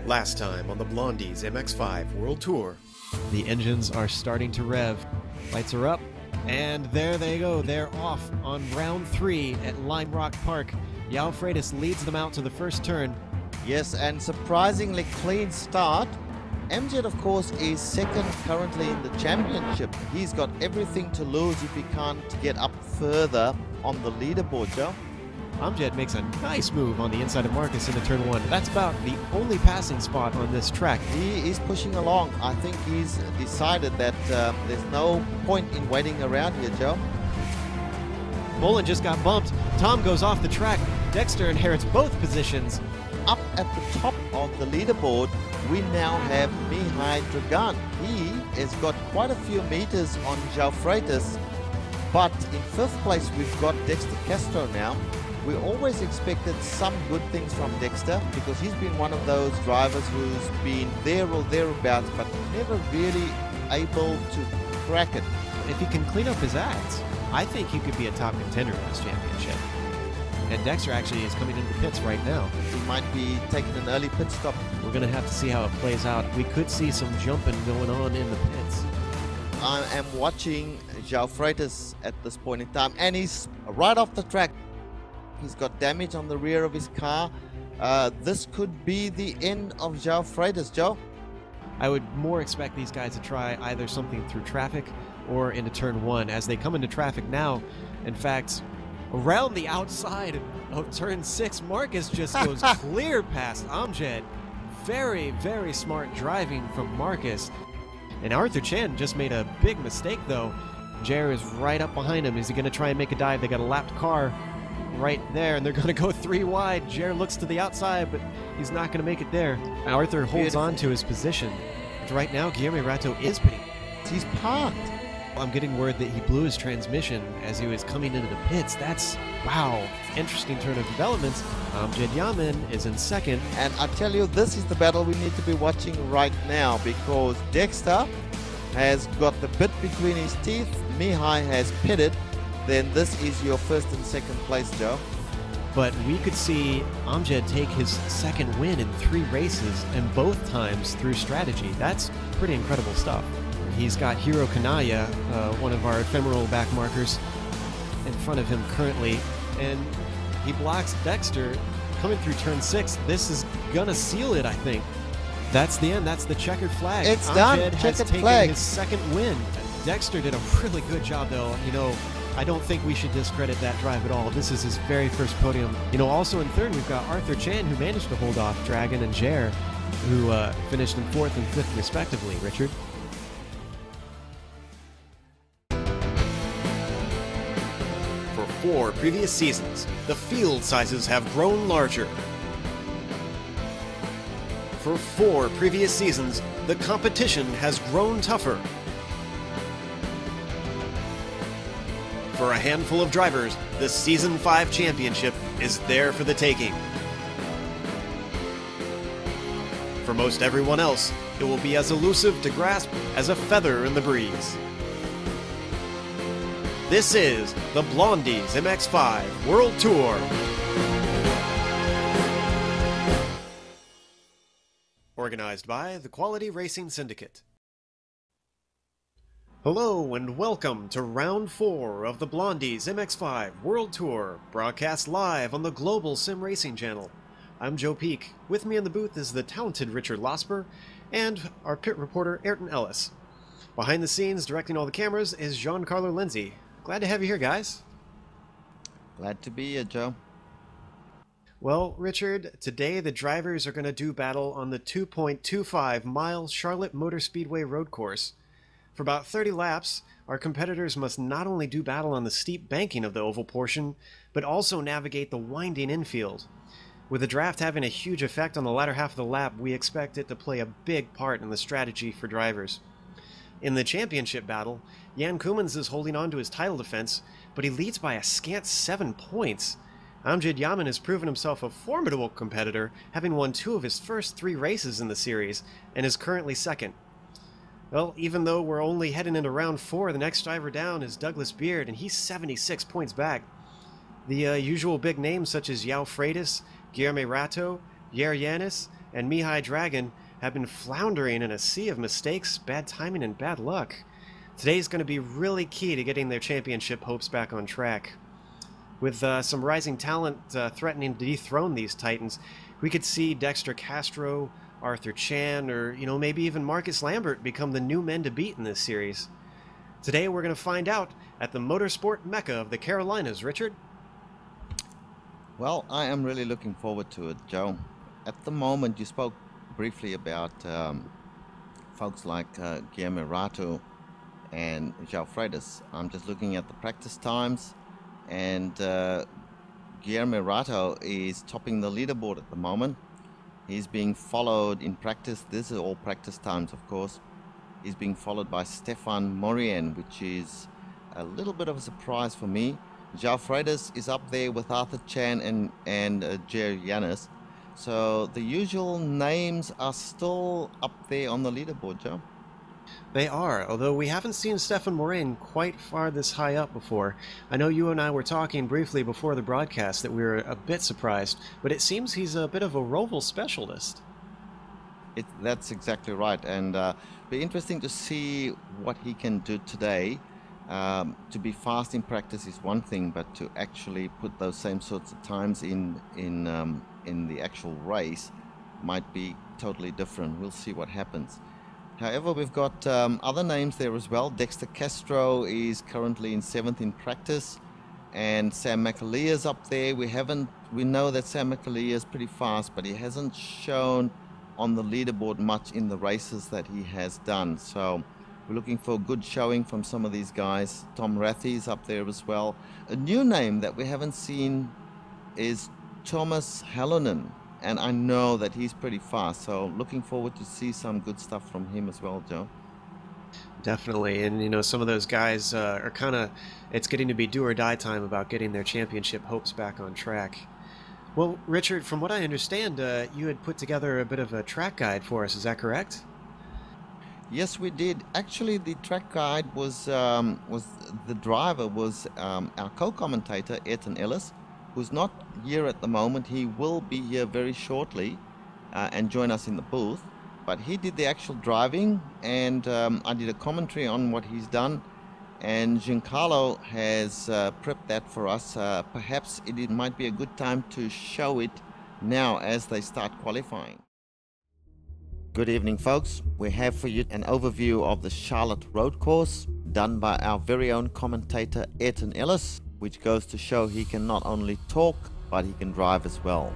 Last time on the Blondies MX5 World Tour. The engines are starting to rev. Lights are up, and there they go. They're off on round 3 at Lime Rock Park. Yao Freitas leads them out to the first turn. Yes, and surprisingly clean start. MJ, of course, is second currently in the championship. He's got everything to lose if he can't get up further on the leaderboard, Joe. Amjad makes a nice move on the inside of Marcus into turn 1. That's about the only passing spot on this track. He is pushing along. I think he's decided that there's no point in waiting around here, Joe. Bolin just got bumped. Tom goes off the track. Dexter inherits both positions. Up at the top of the leaderboard, we now have Mihai Dragan. He has got quite a few meters on Joao Freitas, but in 5th place we've got Dexter Castro now. We always expected some good things from Dexter because he's been one of those drivers who's been there or thereabouts but never really able to crack it. If he can clean up his acts, I think he could be a top contender in this championship. And Dexter actually is coming into the pits right now. He might be taking an early pit stop. We're going to have to see how it plays out. We could see some jumping going on in the pits. I am watching Joao Freitas at this point in time, and he's right off the track. He's got damage on the rear of his car. This could be the end of Joao Freitas, Joe. I would more expect these guys to try either something through traffic or into turn 1. As they come into traffic now, in fact, around the outside of turn 6, Marcus just goes clear past Amjad. Very, very smart driving from Marcus. And Arthur Chan just made a big mistake, though. Jer is right up behind him. Is he going to try and make a dive? They got a lapped car right there, and they're going to go 3 wide. Jer looks to the outside, but he's not going to make it there. Arthur holds on to his position. But right now, Guillermo Rato is pitting. He's parked. I'm getting word that he blew his transmission as he was coming into the pits. That's, wow, interesting turn of developments. Amjad Yaman is in second. And I tell you, this is the battle we need to be watching right now because Dexter has got the bit between his teeth. Mihai has pitted. Then this is your 1st and 2nd place, Joe. But we could see Amjad take his 2nd win in 3 races, and both times through strategy. That's pretty incredible stuff. He's got Hiro Kanaya, one of our ephemeral back markers, in front of him currently, and he blocks Dexter coming through turn 6. This is gonna seal it, I think. That's the end. That's the checkered flag. It's done. Amjad has Checkered taken flag. his 2nd win. Dexter did a really good job, though. You know, I don't think we should discredit that drive at all. This is his very first podium. You know, also in 3rd, we've got Arthur Chan, who managed to hold off Dragon and Jer, who finished in 4th and 5th, respectively. Richard? For 4 previous seasons, the field sizes have grown larger. For 4 previous seasons, the competition has grown tougher. For a handful of drivers, the Season 5 championship is there for the taking. For most everyone else, it will be as elusive to grasp as a feather in the breeze. This is the Blondies MX5 World Tour. Organized by the Quality Racing Syndicate. Hello and welcome to Round 4 of the Blondies MX5 World Tour, broadcast live on the global Simracing channel. I'm Joe Peak. With me in the booth is the talented Richard Losper and our pit reporter Ayrton Ellis. Behind the scenes, directing all the cameras, is Giancarlo Lindsay. Glad to have you here, guys. Glad to be here, Joe. Well, Richard, today the drivers are going to do battle on the 2.25-mile Charlotte Motor Speedway road course. For about 30 laps, our competitors must not only do battle on the steep banking of the oval portion, but also navigate the winding infield. With the draft having a huge effect on the latter half of the lap, we expect it to play a big part in the strategy for drivers. In the championship battle, Jan Koemans is holding on to his title defense, but he leads by a scant 7 points. Amjad Yaman has proven himself a formidable competitor, having won 2 of his first 3 races in the series, and is currently 2nd. Well, even though we're only heading into round 4, the next driver down is Douglas Beard, and he's 76 points back. The usual big names such as Yao Freitas, Guillermo Rato, Yair Yanis, and Mihai Dragon have been floundering in a sea of mistakes, bad timing, and bad luck. Today's going to be really key to getting their championship hopes back on track. With some rising talent threatening to dethrone these titans, we could see Dexter Castro, Arthur Chan, or maybe even Marcus Lambert become the new men to beat in this series. Today we're going to find out at the motorsport mecca of the Carolinas, Richard. Well, I am really looking forward to it, Joe. At the moment, you spoke briefly about folks like Guillermo Rato and João Freitas. I'm just looking at the practice times, and Guillermo Rato is topping the leaderboard at the moment. He's being followed in practice. This is all practice times, of course. He's being followed by Stefan Morien, which is a little bit of a surprise for me. João Freitas is up there with Arthur Chan and Jerry Yanis. So the usual names are still up there on the leaderboard, Joe. They are, although we haven't seen Stefan Morien quite far this high up before. I know you and I were talking briefly before the broadcast that we were a bit surprised, but it seems he's a bit of a roval specialist. That's exactly right, and be interesting to see what he can do today. To be fast in practice is one thing, but to actually put those same sorts of times in the actual race might be totally different. We'll see what happens. However, we've got other names there as well. Dexter Castro is currently in 7th in practice, and Sam McAleer's up there. We know that Sam McAleer is pretty fast, but he hasn't shown on the leaderboard much in the races that he has done. So we're looking for a good showing from some of these guys. Tom Rathy's up there as well. A new name that we haven't seen is Thomas Halonen, and I know that he's pretty fast, so looking forward to see some good stuff from him as well, Joe. Definitely, and some of those guys are kind of, it's getting to be do or die time about getting their championship hopes back on track. Well, Richard, from what I understand, you had put together a bit of a track guide for us, is that correct? Yes, we did. Actually, the track guide was the driver was our co-commentator, Ayrton Ellis, who's not here at the moment. He will be here very shortly and join us in the booth. But he did the actual driving, and I did a commentary on what he's done. And Giancarlo has prepped that for us. Perhaps it might be a good time to show it now as they start qualifying. Good evening, folks. We have for you an overview of the Charlotte Road Course done by our very own commentator Ayrton Ellis, which goes to show he can not only talk, but he can drive as well.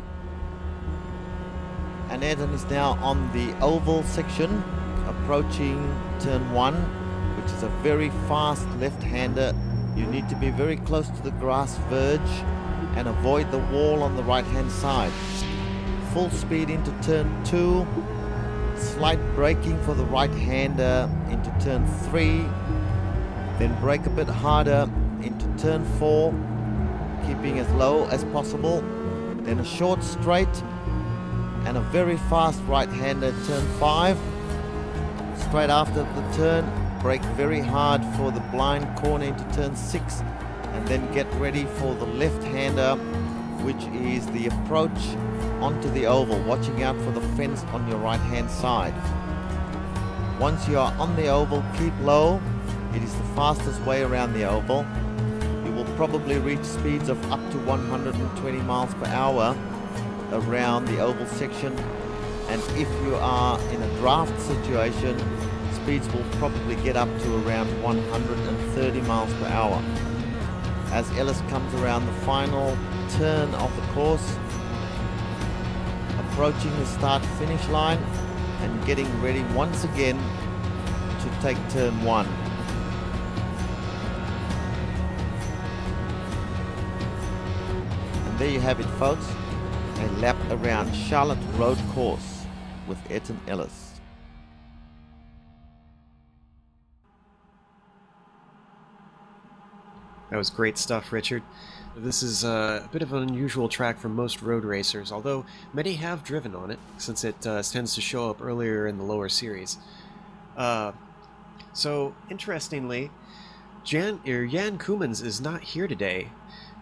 And Ayrton is now on the oval section, approaching turn 1, which is a very fast left-hander. You need to be very close to the grass verge and avoid the wall on the right-hand side. Full speed into turn 2, slight braking for the right-hander into turn 3, then brake a bit harder into turn 4, keeping as low as possible, then a short straight and a very fast right-hander turn 5. Straight after the turn, brake very hard for the blind corner into turn 6, and then get ready for the left-hander, which is the approach onto the oval, watching out for the fence on your right-hand side. Once you are on the oval, keep low. It is the fastest way around the oval. You will probably reach speeds of up to 120 miles per hour around the oval section, and if you are in a draft situation, speeds will probably get up to around 130 miles per hour. As Ellis comes around the final turn of the course, approaching the start-finish line and getting ready once again to take turn 1. And there you have it, folks. A lap around Charlotte Road Course with Ayrton Ellis. That was great stuff, Richard. This is a bit of an unusual track for most road racers, although many have driven on it, since it tends to show up earlier in the lower series. So, interestingly, Jan Kueneman is not here today,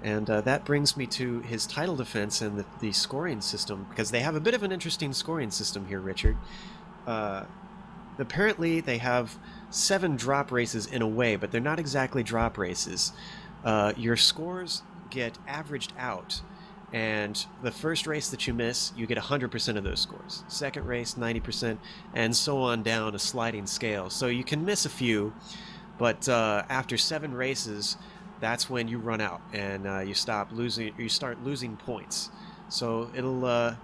And that brings me to his title defense and the scoring system, because they have a bit of an interesting scoring system here, Richard. Apparently, they have 7 drop races in a way, but they're not exactly drop races. Your scores get averaged out, and the first race that you miss, you get 100% of those scores. Second race, 90%, and so on down a sliding scale. So you can miss a few, but after 7 races, that's when you run out and you start losing points. So it'll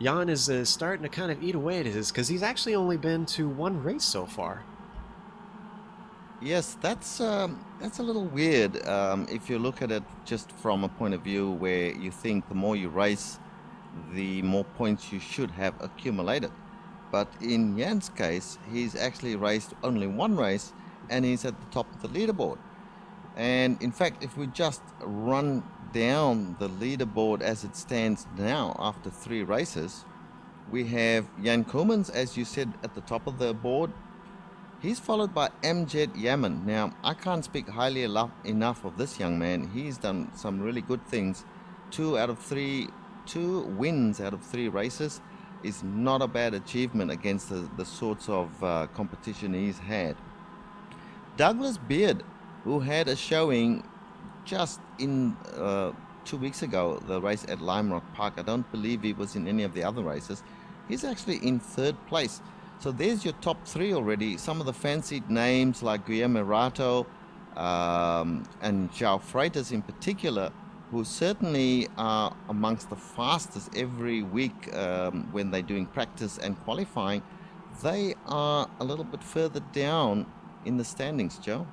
Jan is starting to kind of eat away at his, because he's actually only been to 1 race so far. Yes, that's a little weird if you look at it just from a point of view where you think the more you race, the more points you should have accumulated. But in Jan's case, he's actually raced only 1 race and he's at the top of the leaderboard. And in fact, if we just run down the leaderboard as it stands now after 3 races, we have Jan Kueneman, as you said, at the top of the board. He's followed by MWTS. Now, I can't speak highly enough of this young man. He's done some really good things. 2 wins out of 3 races is not a bad achievement against the sorts of competition he's had. Douglas Beard, who had a showing just in 2 weeks ago, the race at Lime Rock Park. I don't believe he was in any of the other races. He's actually in 3rd place. So there's your top 3 already. Some of the fancied names like Kueneman and João Freitas in particular, who certainly are amongst the fastest every week when they're doing practice and qualifying. They are a little bit further down in the standings, Joe.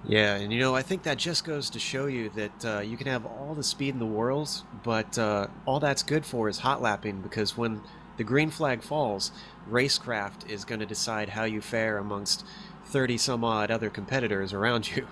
Yeah, and I think that just goes to show you that you can have all the speed in the world, but all that's good for is hot lapping, because when the green flag falls, racecraft is going to decide how you fare amongst 30 some odd other competitors around you.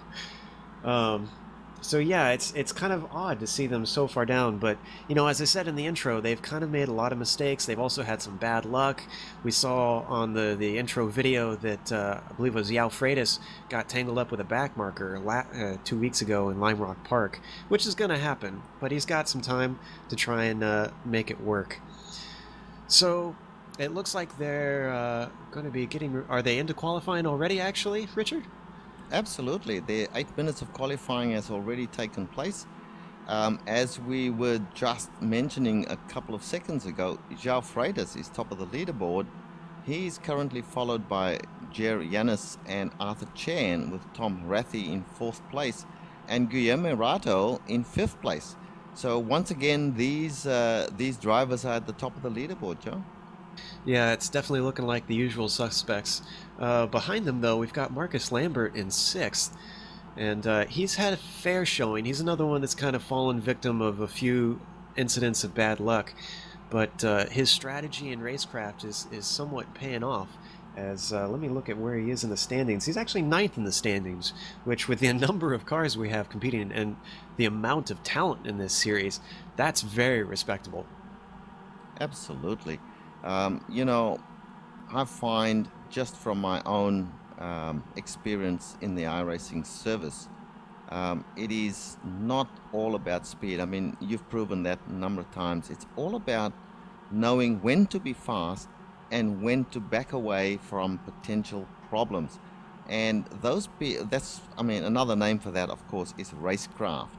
So yeah, it's kind of odd to see them so far down, but as I said in the intro, they've kind of made a lot of mistakes. They've also had some bad luck. We saw on the intro video that I believe it was João Freitas got tangled up with a back marker 2 weeks ago in Lime Rock Park, which is going to happen, but he's got some time to try and make it work. So it looks like they're going to be getting... Are they into qualifying already, actually, Richard? Absolutely. The 8 minutes of qualifying has already taken place. As we were just mentioning a couple of seconds ago, João Freitas is top of the leaderboard. He's currently followed by Jer Yanis and Arthur Chan, with Tom Rathy in 4th place and Kueneman in 5th place. So once again, these drivers are at the top of the leaderboard, Joe. Yeah, it's definitely looking like the usual suspects. Behind them, though, we've got Marcus Lambert in 6th, and he's had a fair showing. He's another one that's kind of fallen victim of a few incidents of bad luck, but his strategy and racecraft is somewhat paying off. As let me look at where he is in the standings. He's actually 9th in the standings, which, with the number of cars we have competing and the amount of talent in this series, that's very respectable. Absolutely. I find, just from my own experience in the iRacing service, it is not all about speed. I mean, you've proven that a number of times. It's all about knowing when to be fast and when to back away from potential problems. And another name for that, of course, is racecraft.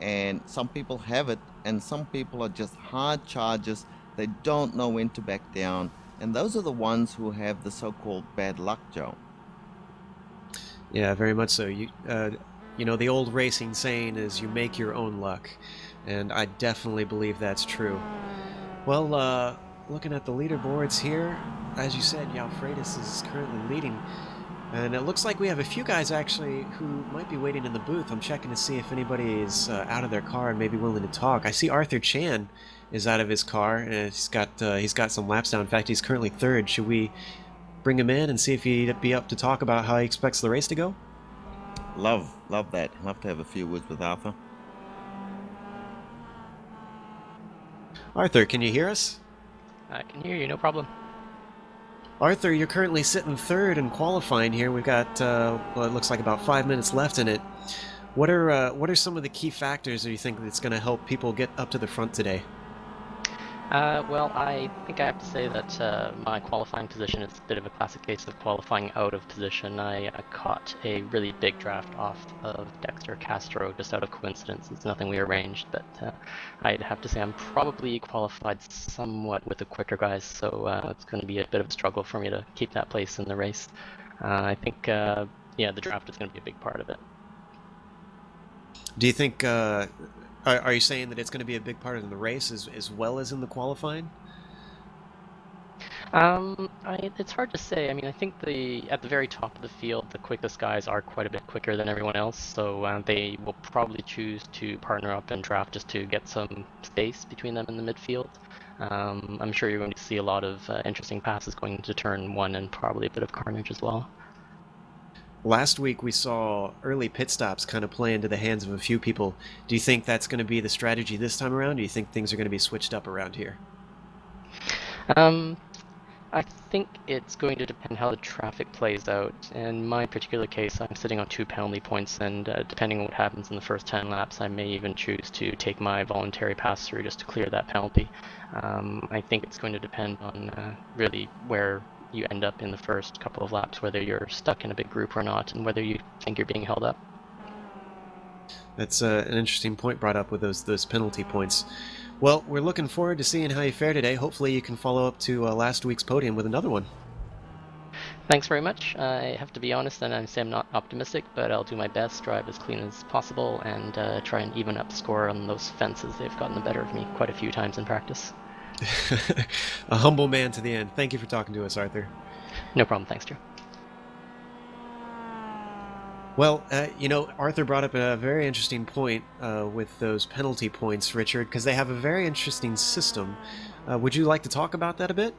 And some people have it, and some people are just hard chargers. They don't know when to back down, and those are the ones who have the so-called bad luck, Joe. Yeah, very much so. The old racing saying is you make your own luck, and I definitely believe that's true. Well, looking at the leaderboards here, as you said, João Freitas is currently leading, and it looks like we have a few guys actually who might be waiting in the booth. I'm checking to see if anybody is out of their car and maybe willing to talk. I see Arthur Chan is out of his car, and he's got some laps down. In fact, he's currently 3rd. Should we bring him in and see if he'd be up to talk about how he expects the race to go? Love that. Love to have a few words with Arthur. Arthur, can you hear us? I can hear you, no problem. Arthur, you're currently sitting 3rd in qualifying here. We've got, it looks like about 5 minutes left in it. What are some of the key factors that you think that's going to help people get up to the front today? Well, I think I have to say that my qualifying position is a bit of a classic case of qualifying out of position. I caught a really big draft off of Dexter Castro just out of coincidence. It's nothing we arranged, but I'd have to say I'm probably qualified somewhat with the quicker guys, so it's going to be a bit of a struggle for me to keep that place in the race. I think, yeah, the draft is going to be a big part of it. Do you think... Are you saying that it's going to be a big part in the race as well as in the qualifying? It's hard to say. I mean, I think at the very top of the field, the quickest guys are quite a bit quicker than everyone else, so they will probably choose to partner up and draft just to get some space between them in the midfield. I'm sure you're going to see a lot of interesting passes going into turn 1 and probably a bit of carnage as well. Last week we saw early pit stops kind of play into the hands of a few people. Do you think that's going to be the strategy this time around? Do you think things are going to be switched up around here? I think it's going to depend how the traffic plays out. In my particular case, I'm sitting on 2 penalty points, and depending on what happens in the first 10 laps, I may even choose to take my voluntary pass-through just to clear that penalty. I think it's going to depend on really where you end up in the first couple of laps, whether you're stuck in a big group or not, and whether you think you're being held up. That's an interesting point brought up with those penalty points. Well, we're looking forward to seeing how you fare today. Hopefully you can follow up to last week's podium with another one. Thanks very much. I have to be honest, and I say I'm not optimistic, but I'll do my best, drive as clean as possible, and try and even up the score on those fences. They've gotten the better of me quite a few times in practice. A humble man to the end. Thank you for talking to us, Arthur. No problem. Thanks, Joe. Well, Arthur brought up a very interesting point with those penalty points, Richard, because they have a very interesting system. Would you like to talk about that a bit?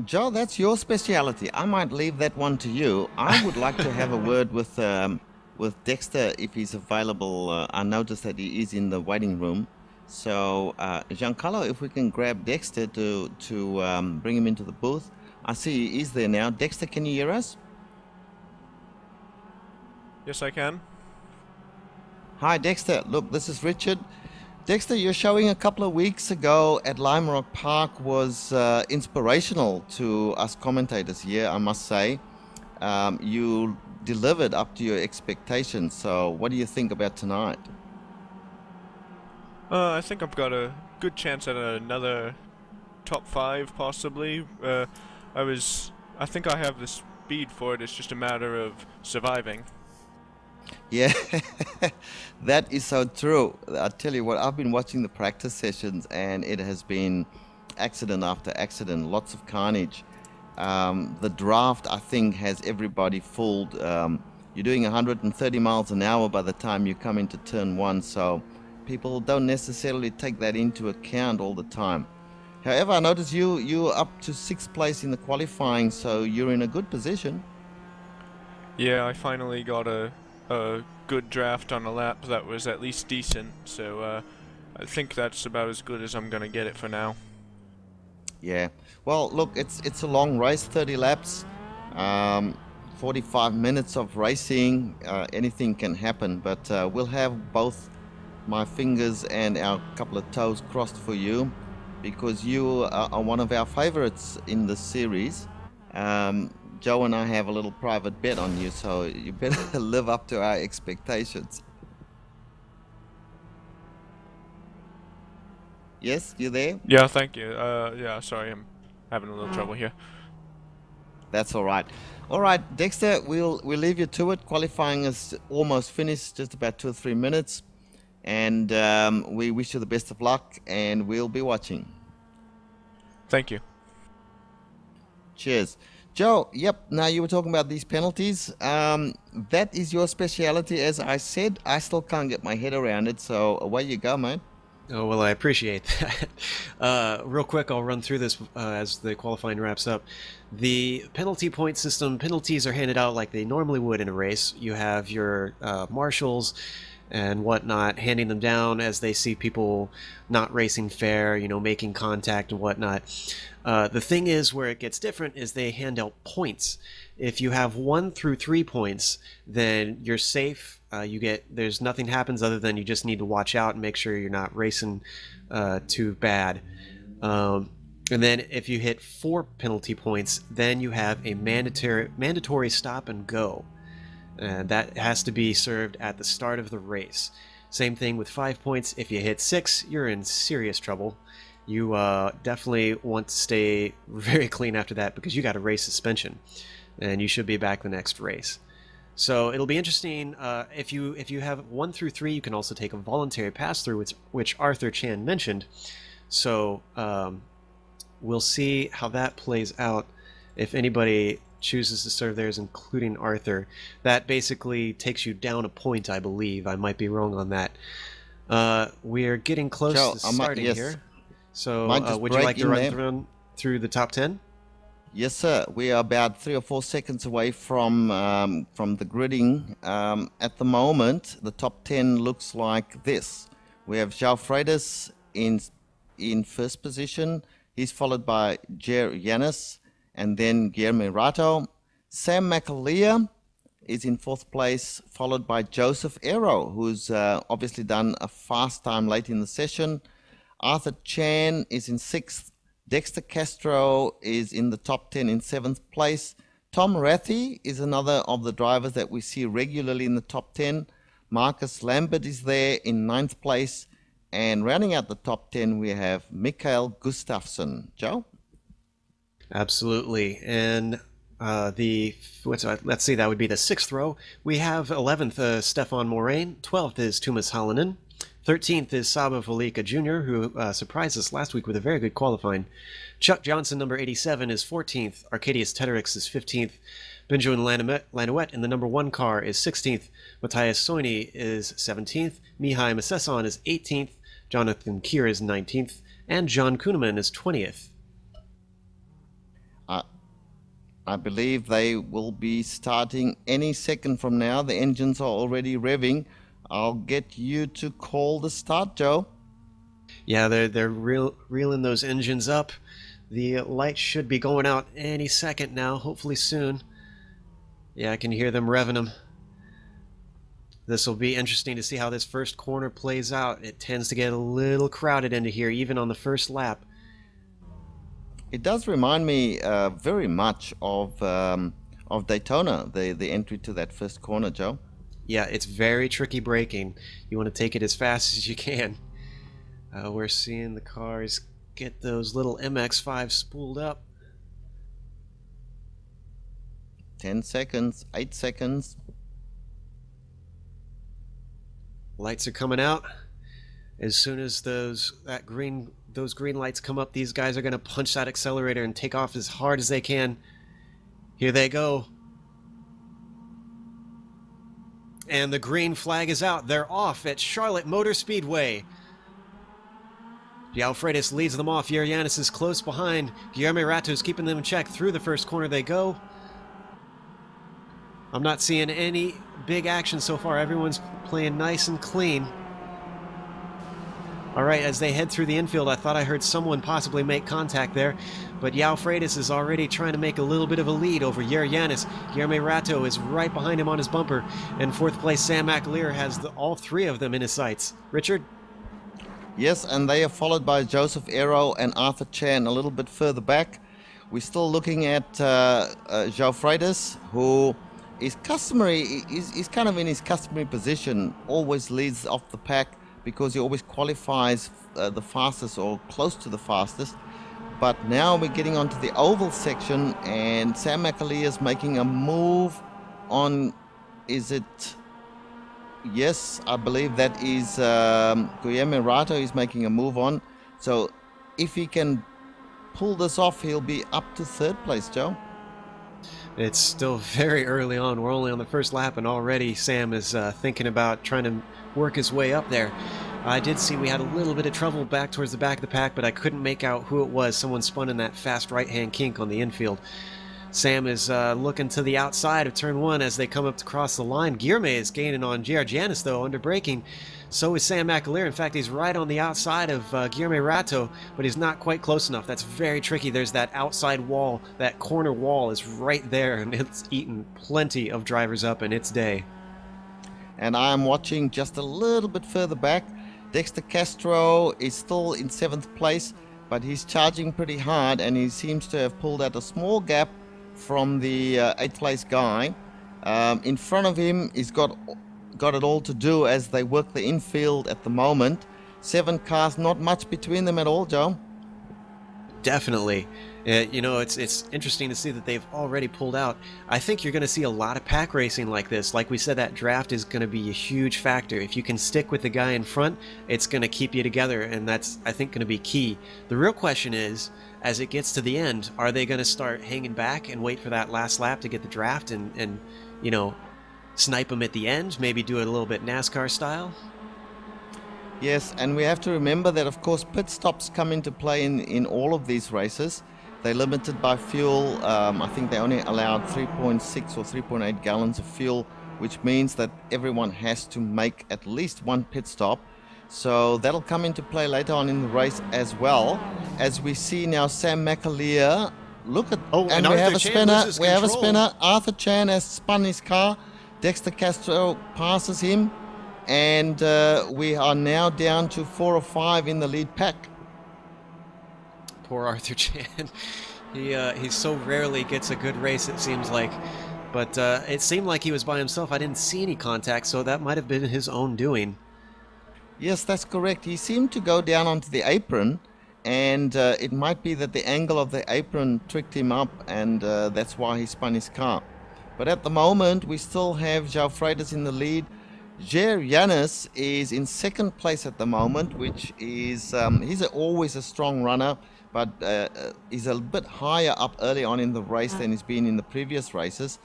Joe, that's your speciality. I might leave that one to you. I would like to have a word with Dexter if he's available. I noticed that he is in the waiting room. So, Giancarlo, if we can grab Dexter to bring him into the booth. I see he is there now. Dexter, can you hear us? Yes, I can. Hi, Dexter. Look, this is Richard. Dexter, your showing a couple of weeks ago at Lime Rock Park was inspirational to us commentators here, I must say. You delivered up to your expectations. So, what do you think about tonight? I think I've got a good chance at another top 5, possibly. I think I have the speed for it. It's just a matter of surviving. Yeah, that is so true. I tell you what, I've been watching the practice sessions, and it has been accident after accident, lots of carnage. The draft, I think, has everybody fooled. You're doing 130 miles an hour by the time you come into turn 1, so people don't necessarily take that into account all the time. However, I notice you're up to 6th place in the qualifying, so you're in a good position. Yeah, I finally got a good draft on a lap that was at least decent, so I think that's about as good as I'm going to get it for now. Yeah, well, look, it's a long race, 30 laps, 45 minutes of racing. Anything can happen, but we'll have both my fingers and our couple of toes crossed for you, because you are one of our favorites in the series. Joe and I have a little private bet on you, so you better live up to our expectations. Yes, you there? Yeah, thank you. Yeah, sorry, I'm having a little trouble here. That's all right. All right, Dexter, we'll leave you to it. Qualifying is almost finished, just about 2 or 3 minutes. And we wish you the best of luck, and we'll be watching. Thank you. Cheers. Joe, yep, now you were talking about these penalties. That is your speciality, as I said. I still can't get my head around it, so away you go, mate. Oh, well, I appreciate that. Real quick, I'll run through this as the qualifying wraps up. The penalty point system, penalties are handed out like they normally would in a race. You have your marshals and whatnot, handing them down as they see people not racing fair, you know, making contact and whatnot. The thing is, where it gets different is they hand out points. If you have 1 through 3 points, then you're safe. There's nothing happens other than you just need to watch out and make sure you're not racing too bad. And then if you hit 4 penalty points, then you have a mandatory stop and go. And that has to be served at the start of the race. Same thing with 5 points. If you hit 6, you're in serious trouble. You definitely want to stay very clean after that, because you got a race suspension, and you should be back the next race. So it'll be interesting. If you have 1 through 3, you can also take a voluntary pass-through, which Arthur Chan mentioned. So we'll see how that plays out. If anybody chooses to serve theirs, including Arthur, that basically takes you down a point, I believe. I might be wrong on that. We're getting close to starting here. So would you like to run through the top 10? Yes, sir. We are about 3 or 4 seconds away from the gridding. At the moment, the top 10 looks like this. We have João Freitas in first position. He's followed by Yanis, and then Guilherme Rato. Sam McAleer is in 4th place, followed by Joseph Aero, who's obviously done a fast time late in the session. Arthur Chan is in 6th. Dexter Castro is in the top 10 in 7th place. Tom Rathie is another of the drivers that we see regularly in the top 10. Marcus Lambert is there in 9th place. And rounding out the top 10, we have Mikael Gustafsson. Joe? Absolutely. And let's see, that would be the 6th row. We have 11th, Stefan Moraine. 12th is Tuomas Halonen. 13th is Saba Valika Jr., who surprised us last week with a very good qualifying. Chuck Johnson, number 87, is 14th. Arcadius Tederix is 15th. Benjamin Lanouette in the number 1 car is 16th. Matthias Soini is 17th. Mihai Masesson is 18th. Jonathan Kier is 19th. And John Kueneman is 20th. I believe they will be starting any second from now. The engines are already revving. I'll get you to call the start, Joe. Yeah, they're reeling those engines up. The lights should be going out any second now, hopefully soon. Yeah, I can hear them revving them. This will be interesting to see how this first corner plays out. It tends to get a little crowded into here, even on the first lap. It does remind me very much of Daytona, the entry to that first corner, Joe. Yeah, it's very tricky braking. You want to take it as fast as you can. We're seeing the cars get those little MX-5s spooled up. 10 seconds, 8 seconds. Lights are coming out. As soon as those green lights come up, these guys are going to punch that accelerator and take off as hard as they can. Here they go. And the green flag is out. They're off at Charlotte Motor Speedway. João Freitas leads them off. Yanis is close behind. Guilherme Rato is keeping them in check. Through the first corner they go. I'm not seeing any big action so far. Everyone's playing nice and clean. All right, as they head through the infield, I thought I heard someone possibly make contact there, but João Freitas is already trying to make a little bit of a lead over Yanis. Guilherme Rato is right behind him on his bumper, and 4th place Sam McAleer has all 3 of them in his sights. Richard? Yes, and they are followed by Joseph Aero and Arthur Chan a little bit further back. We're still looking at João Freitas, who is customary, is kind of in his customary position, always leads off the pack, because he always qualifies the fastest or close to the fastest. But now we're getting onto the oval section, and Sam McAleer is making a move on, is it? Yes, I believe that is Guilherme Rato is making a move on. So if he can pull this off, he'll be up to 3rd place, Joe. It's still very early on. We're only on the first lap, and already Sam is thinking about trying to work his way up there. I did see we had a little bit of trouble back towards the back of the pack, but I couldn't make out who it was. Someone spun in that fast right-hand kink on the infield. Sam is looking to the outside of turn 1 as they come up to cross the line. Guillerme is gaining on J.R. Janis, though, under braking. So is Sam McAleer. In fact, he's right on the outside of Guillerme Rato, but he's not quite close enough. That's very tricky. There's that outside wall, that corner wall is right there, and it's eaten plenty of drivers up in its day. And I'm watching just a little bit further back. Dexter Castro is still in 7th place, but he's charging pretty hard, and he seems to have pulled out a small gap from the 8th place guy. In front of him, he's got it all to do as they work the infield at the moment. 7 cars, not much between them at all, Joe. Definitely. You know, it's interesting to see that they've already pulled out. I think you're going to see a lot of pack racing like this. Like we said, that draft is going to be a huge factor. If you can stick with the guy in front, it's going to keep you together, and that's, I think, going to be key. The real question is, as it gets to the end, are they going to start hanging back and wait for that last lap to get the draft and you know, snipe them at the end, maybe do it a little bit NASCAR style? Yes, and we have to remember that, of course, pit stops come into play in all of these races. They're limited by fuel. I think they only allowed 3.6 or 3.8 gallons of fuel, which means that everyone has to make at least one pit stop. So that'll come into play later on in the race as well. As we see now, Sam McAleer, look at, and we have a spinner. We have a spinner. Arthur Chan has spun his car. Dexter Castro passes him, and we are now down to 4 or 5 in the lead pack. Poor Arthur Chan. He so rarely gets a good race, it seems like. But it seemed like he was by himself. I didn't see any contact, so that might have been his own doing. Yes, that's correct. He seemed to go down onto the apron, and it might be that the angle of the apron tricked him up, and that's why he spun his car. But at the moment, we still have João Freitas in the lead. J.R. Janis is in 2nd place at the moment, which is, he's always a strong runner, but he's a bit higher up early on in the race than he's been in the previous races.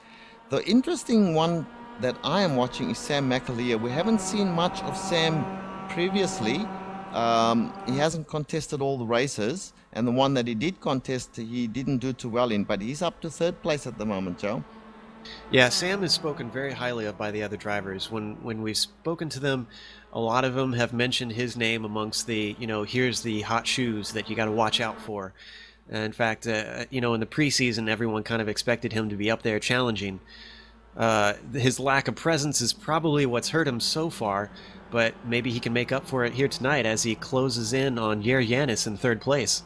The interesting one that I am watching is Sam McAleer. We haven't seen much of Sam previously. He hasn't contested all the races, and the one that he did contest, he didn't do too well in, but he's up to 3rd place at the moment, Joe. Yeah, Sam is spoken very highly of by the other drivers. When we've spoken to them, a lot of them have mentioned his name amongst the, you know, here's the hot shoes that you got to watch out for. In fact, you know, in the preseason, everyone kind of expected him to be up there challenging. His lack of presence is probably what's hurt him so far, but maybe he can make up for it here tonight as he closes in on J.R. Janis in 3rd place.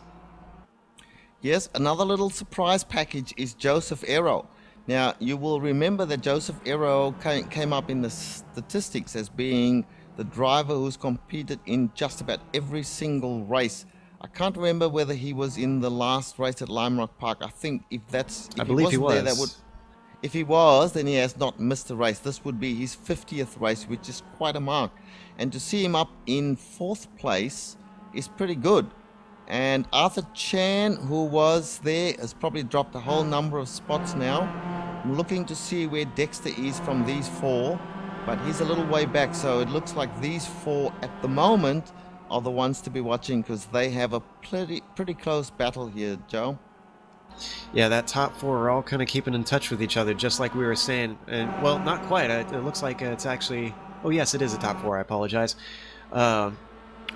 Yes, another little surprise package is Joseph Aero. Now, you will remember that Joseph Aero came up in the statistics as being the driver who's competed in just about every single race. I can't remember whether he was in the last race at Lime Rock Park. I think I believe he was. There, that would, if he was, then he has not missed a race. This would be his 50th race, which is quite a mark. And to see him up in 4th place is pretty good. And Arthur Chan, who was there, has probably dropped a whole number of spots now. I'm looking to see where Dexter is from these 4, but he's a little way back, so it looks like these 4 at the moment are the ones to be watching, because they have a pretty close battle here, Joe. Yeah, that top 4 are all kind of keeping in touch with each other, just like we were saying. And, well, not quite. It looks like it's actually... Oh, yes, it is a top 4. I apologize.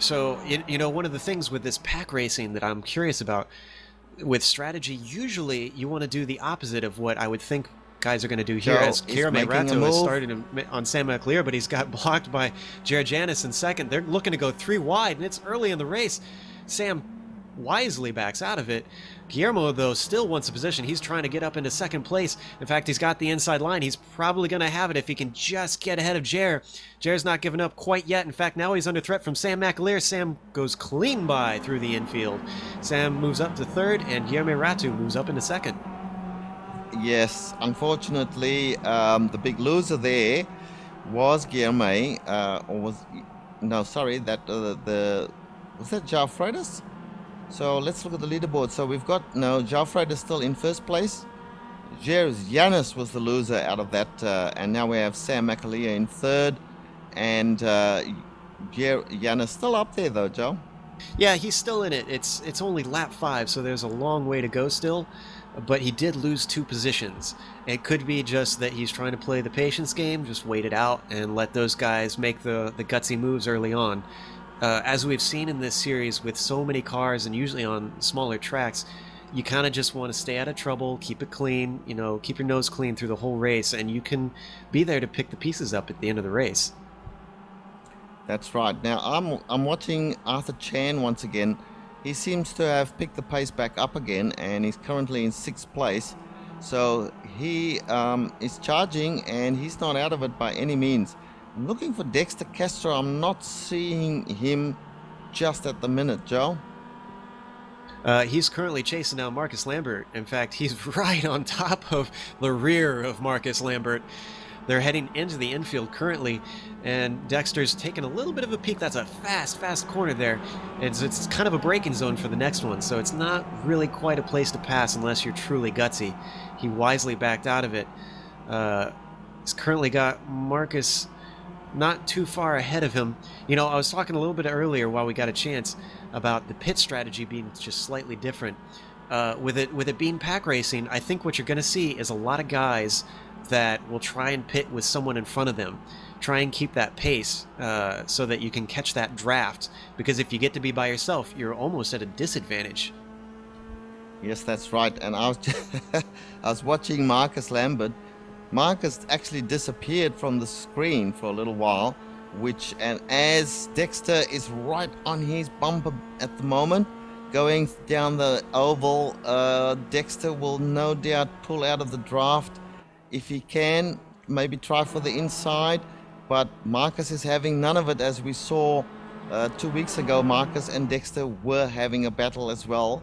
So, you know, one of the things with this pack racing that I'm curious about, with strategy, usually you want to do the opposite of what I would think guys are going to do here, as Guillerme Rato has started on Sam McAleer, but he's got blocked by J.R. Janis in 2nd. They're looking to go 3 wide, and it's early in the race. Sam wisely backs out of it. Guillermo, though, still wants a position. He's trying to get up into 2nd place. In fact, he's got the inside line. He's probably going to have it if he can just get ahead of J.R. J.R.'s not giving up quite yet. In fact, now he's under threat from Sam McAleer. Sam goes clean by through the infield. Sam moves up to 3rd, and Guillermo Rato moves up into 2nd. Yes, unfortunately, the big loser there was Guillermo, or was... No, sorry, that was that João Freitas? So let's look at the leaderboard. So we've got, no, João Freitas still in 1st place. J.R. Janis was the loser out of that, and now we have Sam McAleer in 3rd, and J.R. Janis still up there though, Joe. Yeah, he's still in it. It's only lap 5, so there's a long way to go still. But he did lose 2 positions. It could be just that he's trying to play the patience game, just wait it out and let those guys make the gutsy moves early on. As we've seen in this series with so many cars and usually on smaller tracks, you kind of just want to stay out of trouble, keep it clean, you know, keep your nose clean through the whole race, and you can be there to pick the pieces up at the end of the race. That's right. Now I'm watching Arthur Chan once again. He seems to have picked the pace back up again, and he's currently in 6th place. So he is charging, and he's not out of it by any means. I'm looking for Dexter Castro. I'm not seeing him just at the minute, Joe. He's currently chasing down Marcus Lambert. In fact, he's right on top of the rear of Marcus Lambert. They're heading into the infield currently, and Dexter's taking a little bit of a peek. That's a fast corner there. It's kind of a braking zone for the next one, so it's not really quite a place to pass unless you're truly gutsy. He wisely backed out of it. He's currently got Marcus not too far ahead of him. You know, I was talking a little bit earlier while we got a chance about the pit strategy being just slightly different. With it being pack racing, I think what you're going to see is a lot of guys that will try and pit with someone in front of them. Try and keep that pace so that you can catch that draft, because if you get to be by yourself, you're almost at a disadvantage. Yes, that's right. And I was I was watching Marcus Lambert. Marcus actually disappeared from the screen for a little while, and as Dexter is right on his bumper at the moment, going down the oval, Dexter will no doubt pull out of the draft. If he can, maybe try for the inside, but Marcus is having none of it. As we saw 2 weeks ago, Marcus and Dexter were having a battle as well.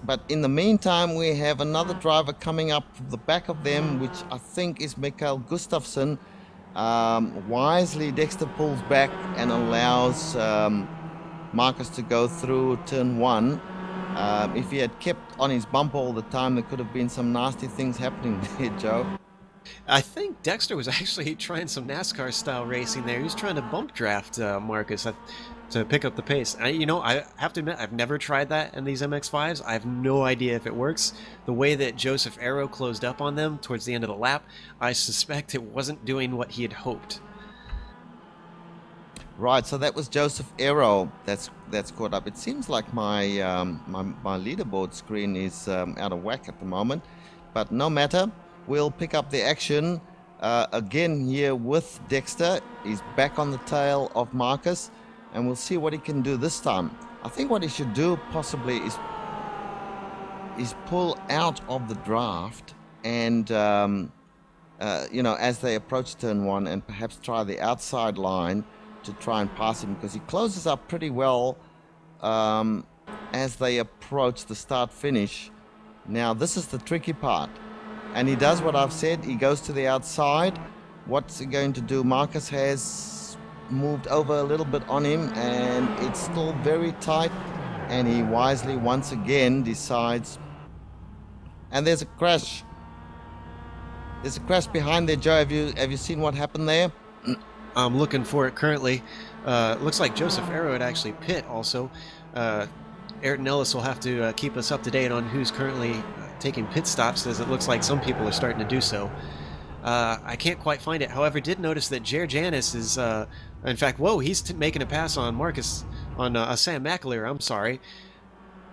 But in the meantime, we have another driver coming up from the back of them, which I think is Mikael Gustafsson. Wisely, Dexter pulls back and allows Marcus to go through turn 1. If he had kept on his bumper all the time, there could have been some nasty things happening there, Joe. I think Dexter was actually trying some NASCAR-style racing there. He was trying to bump draft Marcus to pick up the pace. You know, I have to admit, I've never tried that in these MX-5s. I have no idea if it works. The way that Joseph Arrow closed up on them towards the end of the lap, I suspect it wasn't doing what he had hoped. Right, so that was Joseph Arrow that's caught up. It seems like my leaderboard screen is out of whack at the moment, but no matter. We'll pick up the action again here with Dexter. He's back on the tail of Marcus, and we'll see what he can do this time. I think what he should do possibly is pull out of the draft and you know, as they approach turn 1, and perhaps try the outside line to try and pass him, because he closes up pretty well as they approach the start-finish. Now this is the tricky part, and he does what I've said. He goes to the outside. What's he going to do? Marcus has moved over a little bit on him, and it's still very tight, and he wisely once again decides, and there's a crash. There's a crash behind there, Joe. Have you seen what happened there? I'm looking for it currently. Looks like Joseph Arrow had actually pit also. Ayrton Ellis will have to keep us up to date on who's currently taking pit stops, as it looks like some people are starting to do so. I can't quite find it. However, did notice that Jer Janis is, in fact, whoa, he's making a pass on Marcus, on Sam McAleer, I'm sorry.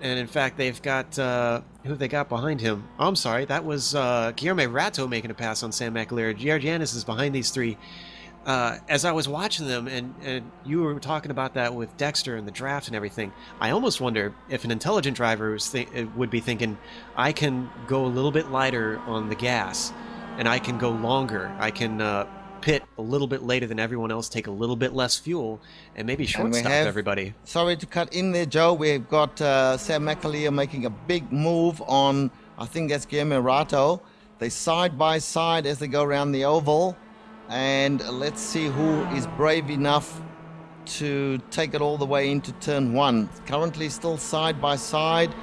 And in fact, they've got, who have they got behind him? Oh, I'm sorry, that was Guillermo Rato making a pass on Sam McAleer. Jer Janis is behind these three. As I was watching them, and you were talking about that with Dexter and the draft and everything, I almost wonder if an intelligent driver would be thinking, I can go a little bit lighter on the gas, and I can go longer. I can pit a little bit later than everyone else, take a little bit less fuel, and maybe shortstop everybody. Sorry to cut in there, Joe. We've got Sam McAleer making a big move on, I think that's Guillermo Rato. They side by side as they go around the oval. And let's see who is brave enough to take it all the way into turn 1. Currently still side by side,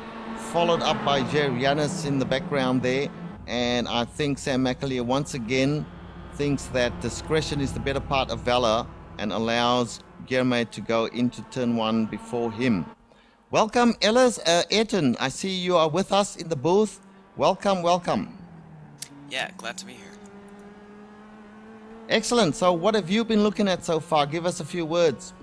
followed up by Jer Janis in the background there. And I think Sam McAleer once again thinks that discretion is the better part of valor and allows Guillermo to go into turn 1 before him. Welcome, Ellis. Ayrton, I see you are with us in the booth. Welcome, welcome. Yeah, glad to be here. Excellent. So what have you been looking at so far? Give us a few words.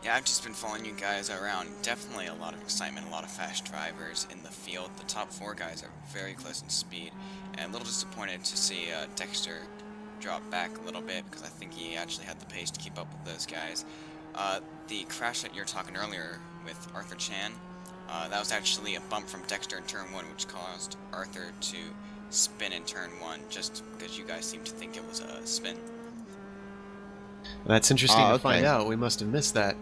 Yeah, I've just been following you guys around. Definitely a lot of excitement, a lot of fast drivers in the field. The top 4 guys are very close in speed, and a little disappointed to see Dexter drop back a little bit, because I think he actually had the pace to keep up with those guys. The crash that you were talking earlier with Arthur Chan, that was actually a bump from Dexter in turn 1, which caused Arthur to spin in turn 1, just because you guys seemed to think it was a spin. That's interesting to find out. We must have missed that.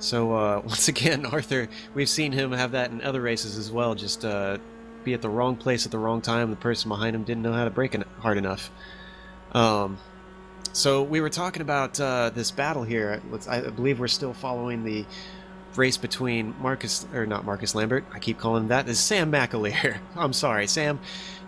So, once again, Arthur, we've seen him have that in other races as well, just be at the wrong place at the wrong time. The person behind him didn't know how to brake it hard enough. So we were talking about this battle here. I believe we're still following the race between not Marcus Lambert, I keep calling him that, is Sam McAleer. I'm sorry, Sam.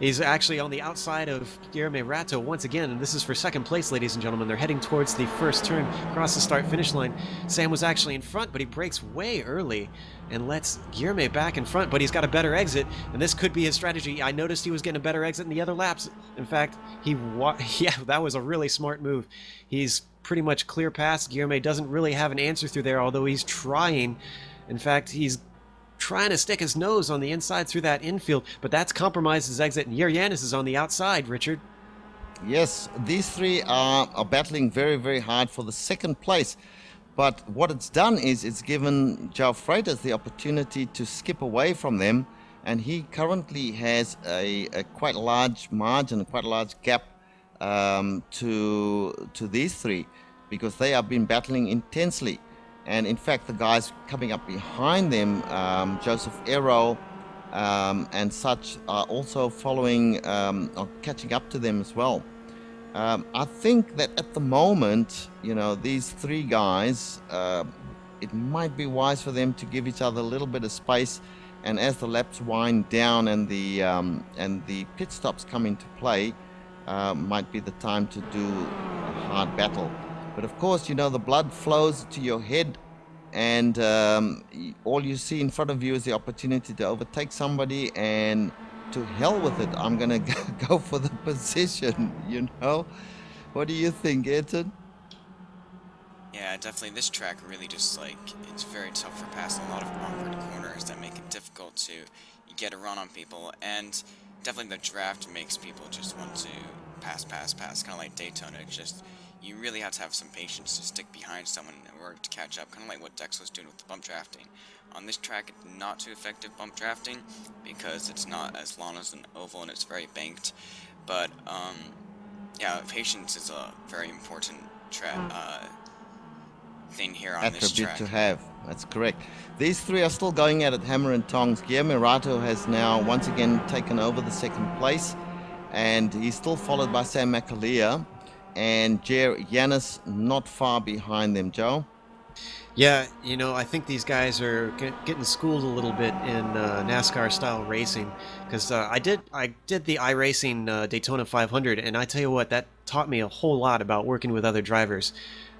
He's actually on the outside of Guilherme Ratto once again, and this is for second place, ladies and gentlemen. They're heading towards the first turn, across the start-finish line. Sam was actually in front, but he brakes way early and lets Guilherme back in front, but he's got a better exit, and this could be his strategy. I noticed he was getting a better exit in the other laps. In fact, yeah, that was a really smart move. He's pretty much clear past. Guilherme doesn't really have an answer through there, although he's trying. In fact, he's trying to stick his nose on the inside through that infield, but that's compromised his exit, and Yeryanis is on the outside, Richard. Yes, these 3 are battling very, very hard for the second place. But what it's done is it's given João Freitas the opportunity to skip away from them, and he currently has a quite large margin, quite a large gap to these 3, because they have been battling intensely. And in fact, the guys coming up behind them, Joseph Aero and such, are also following or catching up to them as well. I think that at the moment, you know, these 3 guys, it might be wise for them to give each other a little bit of space, and as the laps wind down and the pit stops come into play, might be the time to do a hard battle. But of course, you know, the blood flows to your head, and all you see in front of you is the opportunity to overtake somebody, and to hell with it, I'm gonna go for the position, you know? What do you think, Ayrton? Yeah, definitely this track really just, like, it's very tough for passing a lot of awkward corners that make it difficult to get a run on people, and definitely the draft makes people just want to pass, kind of like Daytona. It's just, you really have to have some patience to stick behind someone in order to catch up, kind of like what Dex was doing with the bump drafting. On this track, it's not too effective bump drafting, because it's not as long as an oval and it's very banked, but yeah, patience is a very important thing here on this track. Attribute to have, that's correct. These 3 are still going at it hammer and tongs. Guilherme Ratto has now once again taken over the second place, and he's still followed by Sam McAleer, and Yanis not far behind them, Joe. Yeah, you know, I think these guys are getting schooled a little bit in NASCAR-style racing, because I did the iRacing Daytona 500, and I tell you what, that taught me a whole lot about working with other drivers.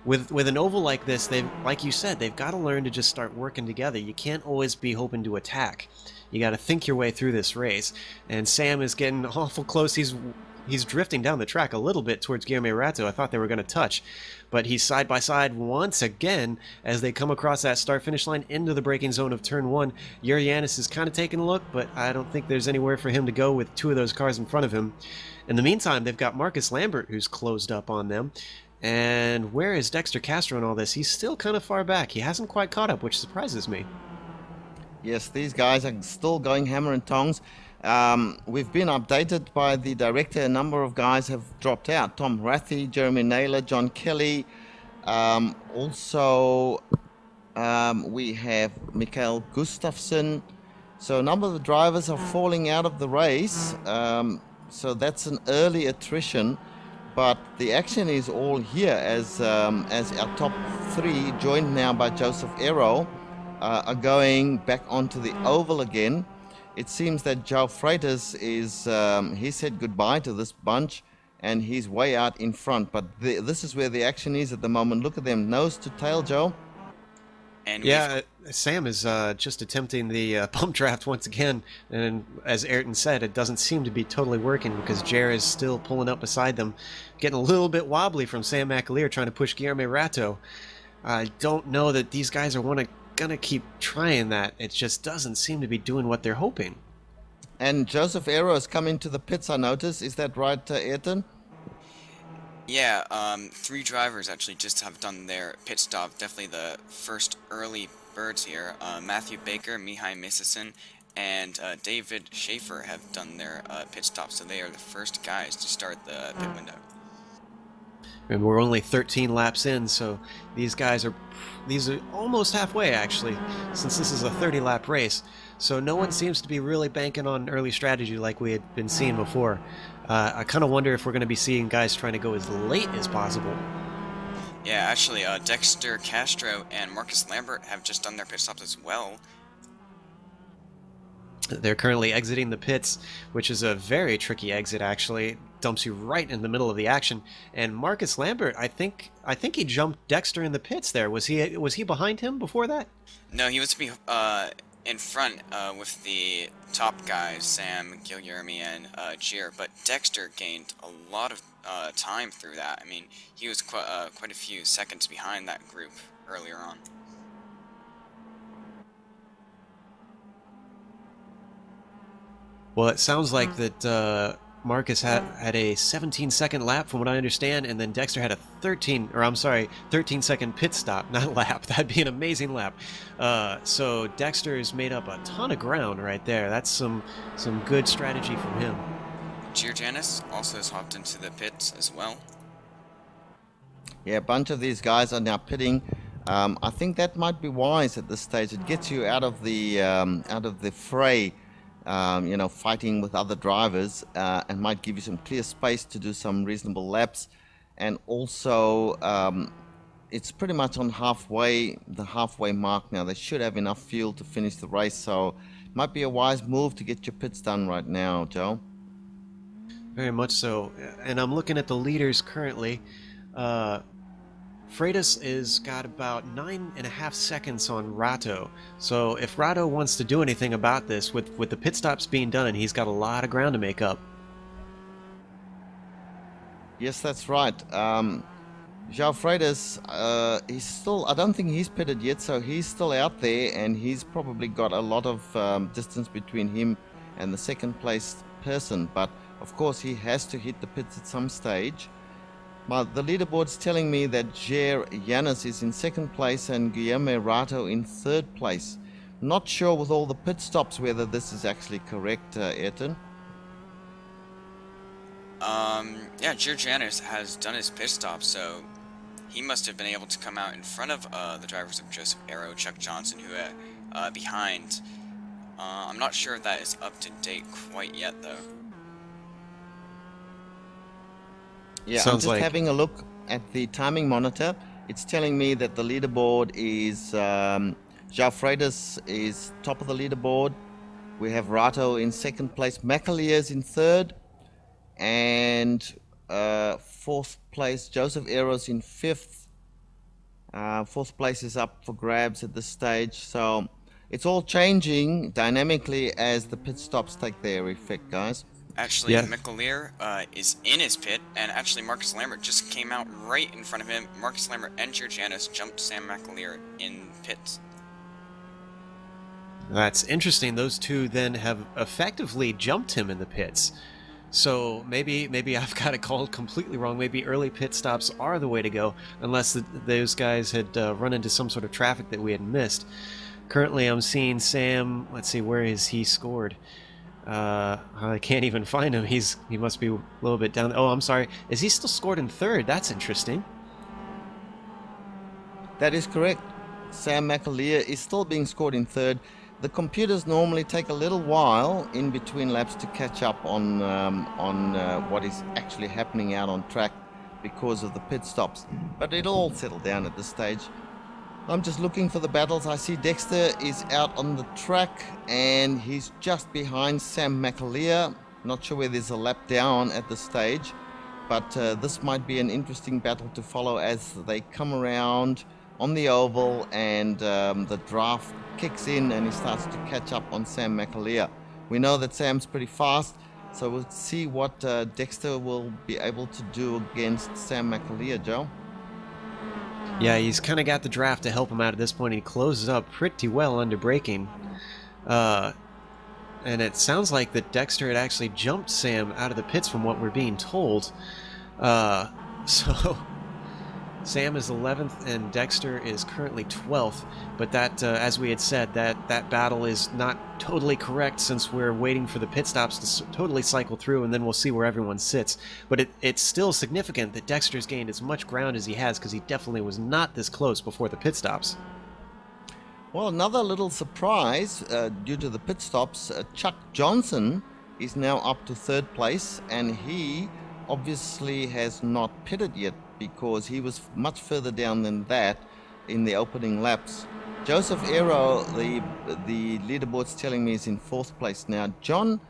With an oval like this, like you said, they've got to learn to just start working together. You can't always be hoping to attack. You got to think your way through this race, and Sam is getting awful close. He's drifting down the track a little bit towards Guilherme Ratto. I thought they were going to touch, but he's side by side once again as they come across that start-finish line into the braking zone of turn 1. Yeryanis is kind of taking a look, but I don't think there's anywhere for him to go with 2 of those cars in front of him. In the meantime, they've got Marcus Lambert, who's closed up on them. And where is Dexter Castro in all this? He's still kind of far back. He hasn't quite caught up, which surprises me. Yes, these guys are still going hammer and tongs. We've been updated by the director. A number of guys have dropped out. Tom Rathy, Jeremy Naylor, John Kelly. Also, we have Mikael Gustafsson. So a number of the drivers are falling out of the race. So that's an early attrition. But the action is all here as our top 3, joined now by Joseph Aero, are going back onto the oval again. It seems that João Freitas is, he said goodbye to this bunch, and he's way out in front. But this is where the action is at the moment. Look at them, nose to tail, Joe. And yeah, Sam is just attempting the pump draft once again, and as Ayrton said, it doesn't seem to be totally working because Jer is still pulling up beside them, getting a little bit wobbly from Sam McAleer trying to push Guillermo Rato. I don't know that these guys are gonna keep trying that. It just doesn't seem to be doing what they're hoping. And Joseph Aero has come into the pits, I notice. Is that right, Ayrton? Yeah, 3 drivers actually just have done their pit stop. Definitely the first early birds here. Matthew Baker, Mihai Misison, and David Schaefer have done their pit stop, so they are the first guys to start the pit window. And we're only 13 laps in, so these are almost halfway actually, since this is a 30-lap race. So no one seems to be really banking on early strategy like we had been seeing before. I kind of wonder if we're going to be seeing guys trying to go as late as possible. Yeah, actually, Dexter Castro and Marcus Lambert have just done their pit stops as well. They're currently exiting the pits, which is a very tricky exit actually. It dumps you right in the middle of the action. And Marcus Lambert, I think he jumped Dexter in the pits there. Was he behind him before that? No, he was in front with the top guys, Sam, Guillermo, and Gier, but Dexter gained a lot of time through that. I mean, he was quite a few seconds behind that group earlier on. Well, it sounds like that Marcus had a 17-second lap, from what I understand, and then Dexter had a 13-second pit stop, not lap. That'd be an amazing lap. So Dexter's made up a ton of ground right there. That's some good strategy from him. Gier Janis also has hopped into the pits as well. Yeah, a bunch of these guys are now pitting. I think that might be wise at this stage. It gets you out of the fray. You know, fighting with other drivers, and might give you some clear space to do some reasonable laps. And also, it's pretty much on the halfway mark now. They should have enough fuel to finish the race, so it might be a wise move to get your pits done right now, Joe. Very much so. And I'm looking at the leaders currently. Freitas is got about 9.5 seconds on Rato. So if Rato wants to do anything about this, with the pit stops being done, he's got a lot of ground to make up. Yes, that's right. João Freitas, he's still, I don't think he's pitted yet, so he's still out there, and he's probably got a lot of distance between him and the second place person. But of course, he has to hit the pits at some stage. But the leaderboard's telling me that Jer Janis is in second place and Guillermo Rato in third place. Not sure with all the pit stops whether this is actually correct, Ayrton. Yeah, Jer Janis has done his pit stop, so he must have been able to come out in front of the drivers of Joseph Aero, Chuck Johnson, who are behind. I'm not sure if that is up to date quite yet, though. Yeah, I'm just having a look at the timing monitor. It's telling me that the leaderboard is João Freitas is top of the leaderboard. We have Rato in second place, McAleer's in third, and fourth place Joseph Aero's in fifth. Fourth place is up for grabs at this stage, so it's all changing dynamically as the pit stops take their effect, guys. Actually, yeah. McAleer is in his pit, and actually Marcus Lambert just came out right in front of him. Marcus Lambert and Gier Janis jumped Sam McAleer in pits. That's interesting. Those two then have effectively jumped him in the pits. So maybe I've got it called completely wrong. Maybe early pit stops are the way to go, unless those guys had run into some sort of traffic that we had missed. Currently, I'm seeing Sam. Let's see, where is he scored? I can't even find him. He must be a little bit down. Oh, I'm sorry. Is he still scored in third? That's interesting. That is correct. Sam McAleer is still being scored in third. The computers normally take a little while in between laps to catch up on what is actually happening out on track because of the pit stops. But it'll all settle down at this stage. I'm just looking for the battles. I see Dexter is out on the track and he's just behind Sam McAleer. Not sure where there's a lap down at this stage, but this might be an interesting battle to follow as they come around on the oval, and the draft kicks in and he starts to catch up on Sam McAleer. We know that Sam's pretty fast, so we'll see what Dexter will be able to do against Sam McAleer, Joe. Yeah, he's kind of got the draft to help him out at this point. He closes up pretty well under braking. And it sounds like that Dexter had actually jumped Sam out of the pits from what we're being told. So Sam is 11th and Dexter is currently 12th, but that, as we had said, that battle is not totally correct since we're waiting for the pit stops to totally cycle through, and then we'll see where everyone sits. But it's still significant that Dexter's gained as much ground as he has, because he definitely was not this close before the pit stops. Well, another little surprise due to the pit stops, Chuck Johnson is now up to 3rd place, and he obviously has not pitted yet because he was much further down than that in the opening laps. Joseph Aero, the leaderboard's telling me, is in 4th place now. John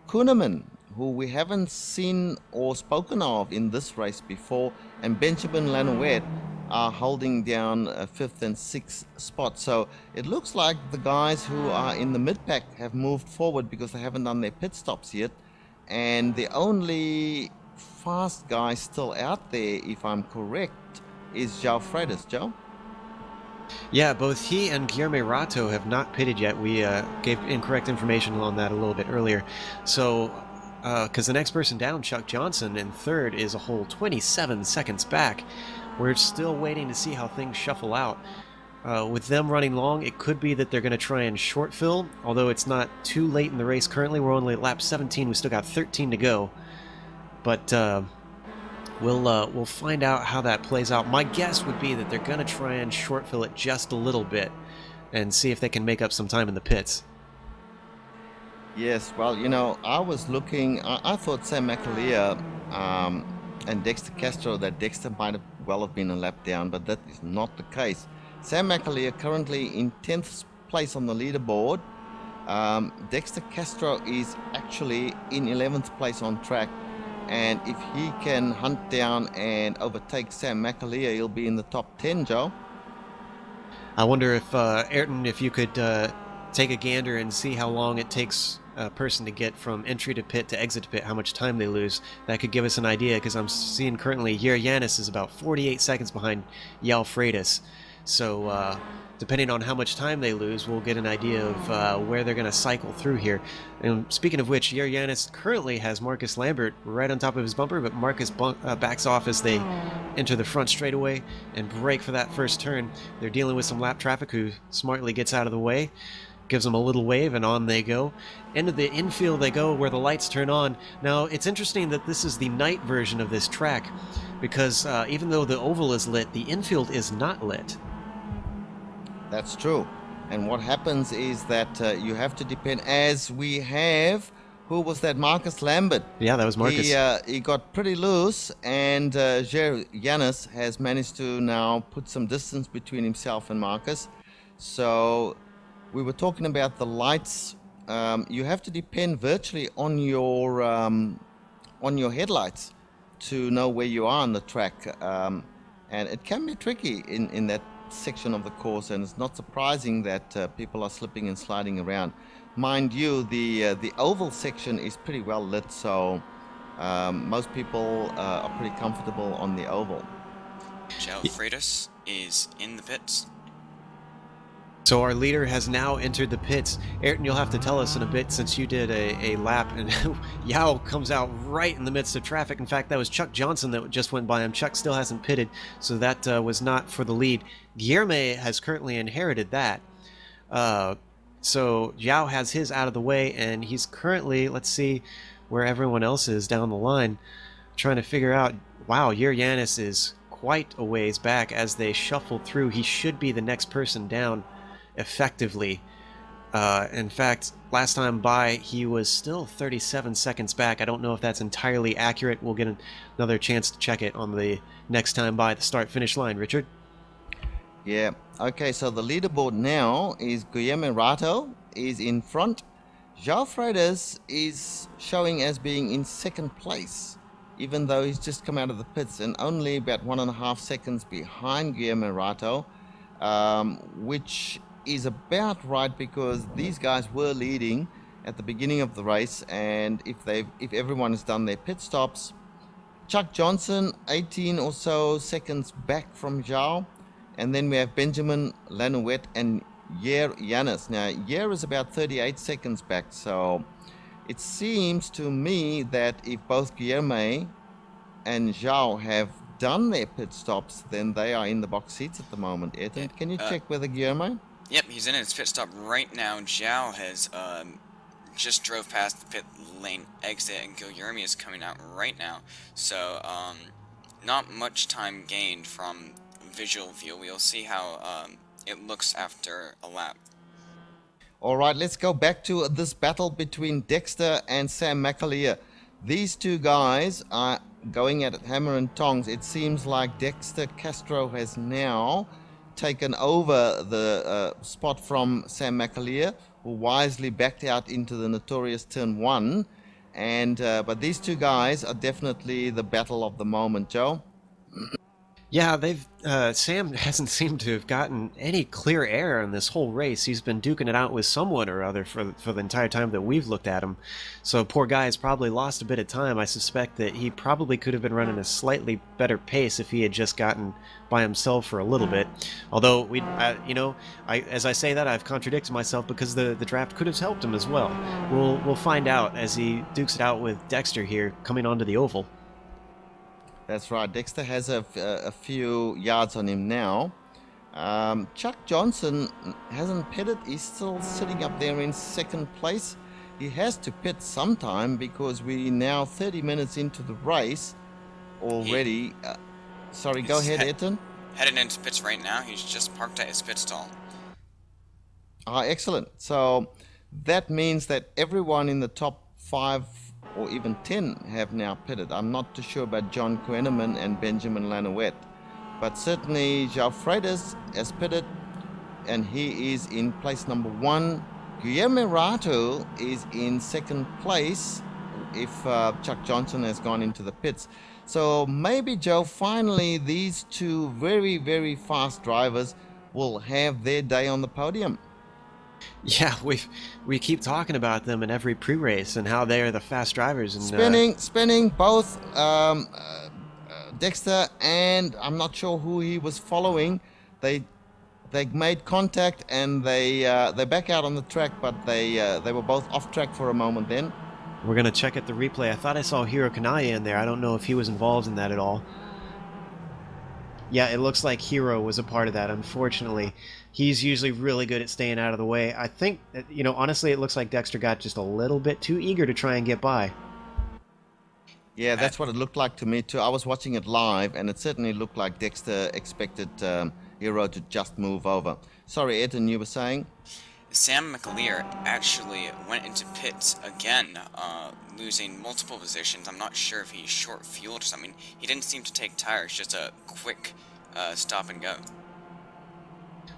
Kueneman, who we haven't seen or spoken of in this race before, and Benjamin Lanouette are holding down 5th and 6th spot. So it looks like the guys who are in the mid-pack have moved forward because they haven't done their pit stops yet, and the only fast guy still out there, if I'm correct, is João Freitas. Joe? Yeah, both he and Guilherme Rato have not pitted yet. We gave incorrect information on that a little bit earlier. So, because the next person down, Chuck Johnson, in 3rd, is a whole 27 seconds back. We're still waiting to see how things shuffle out. With them running long, it could be that they're going to try and short fill, although it's not too late in the race currently. We're only at lap 17. We still got 13 to go. But we'll find out how that plays out. My guess would be that they're going to try and short fill it just a little bit and see if they can make up some time in the pits. Yes, well, you know, I was looking, I thought Sam McAleer and Dexter Castro, that Dexter might have been a lap down, but that is not the case. Sam McAleer currently in 10th place on the leaderboard. Dexter Castro is actually in 11th place on track. And if he can hunt down and overtake Sam McAleer, he'll be in the top 10, Joe. I wonder if, Ayrton, if you could take a gander and see how long it takes a person to get from entry to pit to exit to pit, how much time they lose. That could give us an idea, because I'm seeing currently Yanis is about 48 seconds behind João Freitas. So, depending on how much time they lose, we'll get an idea of where they're going to cycle through here. And speaking of which, Yanis currently has Marcus Lambert right on top of his bumper, but Marcus backs off as they enter the front straightaway and brake for that first turn. They're dealing with some lap traffic, who smartly gets out of the way, gives them a little wave, and on they go. Into the infield they go, where the lights turn on. Now, it's interesting that this is the night version of this track, because even though the oval is lit, the infield is not lit. That's true. And what happens is that you have to depend, as we have, who was that? Marcus Lambert. Yeah, that was Marcus. He got pretty loose, and Yanis has managed to now put some distance between himself and Marcus. So we were talking about the lights. You have to depend virtually on your headlights to know where you are on the track, and it can be tricky in that section of the course, and it's not surprising that people are slipping and sliding around. Mind you, the oval section is pretty well lit, so most people are pretty comfortable on the oval. João Freitas is in the pits. So our leader has now entered the pits. Ayrton, you'll have to tell us in a bit, since you did a lap, and Yao comes out right in the midst of traffic. In fact, that was Chuck Johnson that just went by him. Chuck still hasn't pitted, so that was not for the lead. Guilherme has currently inherited that. So Yao has his out of the way, and he's currently, let's see where everyone else is down the line, trying to figure out, wow, Yanis is quite a ways back as they shuffle through. He should be the next person down effectively. In fact, last time by, he was still 37 seconds back. I don't know if that's entirely accurate. We'll get another chance to check it on the next time by the start-finish line. Richard? Yeah, okay, so the leaderboard now is Guilherme Rato is in front. João Freitas is showing as being in 2nd place, even though he's just come out of the pits, and only about 1.5 seconds behind Guilherme Rato. which is about right because these guys were leading at the beginning of the race, and if everyone has done their pit stops, Chuck Johnson 18 or so seconds back from Zhao, and then we have Benjamin Lanouette and Yanis. Now Yer is about 38 seconds back, so it seems to me that if both Guilherme and Zhao have done their pit stops, then they are in the box seats at the moment. Ayrton, can you check whether Guilherme? Yep, he's in his pit stop right now. Zhao has just drove past the pit lane exit, and Guilherme is coming out right now. So, not much time gained from visual view. We'll see how it looks after a lap. All right, let's go back to this battle between Dexter and Sam McAleer. These two guys are going at it hammer and tongs. It seems like Dexter Castro has now taken over the spot from Sam McAleer, who wisely backed out into the notorious turn 1. And but these two guys are definitely the battle of the moment, Joe. Yeah, Sam hasn't seemed to have gotten any clear air in this whole race. He's been duking it out with someone or other for the entire time that we've looked at him. So poor guy has probably lost a bit of time. I suspect that he probably could have been running a slightly better pace if he had just gotten by himself for a little bit. Although as I say that, I've contradicted myself because the draft could have helped him as well. We'll find out as he dukes it out with Dexter here coming onto the oval. That's right. Dexter has a few yards on him now. Chuck Johnson hasn't pitted. He's still sitting up there in second place. He has to pit sometime because we're now 30 minutes into the race already. Sorry, go ahead, Ayrton. Heading into pits right now. He's just parked at his pit stall. Excellent. So that means that everyone in the top 5 or even 10 have now pitted. I'm not too sure about John Kueneman and Benjamin Lanouette, but certainly João Freitas has pitted, and he is in place number 1. Guilherme Rato is in second place if Chuck Johnson has gone into the pits. So maybe, Joe, finally these two very, very fast drivers will have their day on the podium. Yeah, we keep talking about them in every pre-race and how they are the fast drivers. And spinning both Dexter and I'm not sure who he was following. They made contact and they back out on the track, but they were both off track for a moment. Then we're gonna check at the replay. I thought I saw Hiro Kanaya in there. I don't know if he was involved in that at all. Yeah, it looks like Hiro was a part of that, unfortunately. He's usually really good at staying out of the way. I think, honestly, it looks like Dexter got just a little bit too eager to try and get by. Yeah, that's what it looked like to me, too. I was watching it live, and it certainly looked like Dexter expected Hiro to just move over. Sorry, Ayrton, you were saying? Sam McAleer actually went into pits again, losing multiple positions. I'm not sure if he's short-fueled or something. He didn't seem to take tires, just a quick stop and go.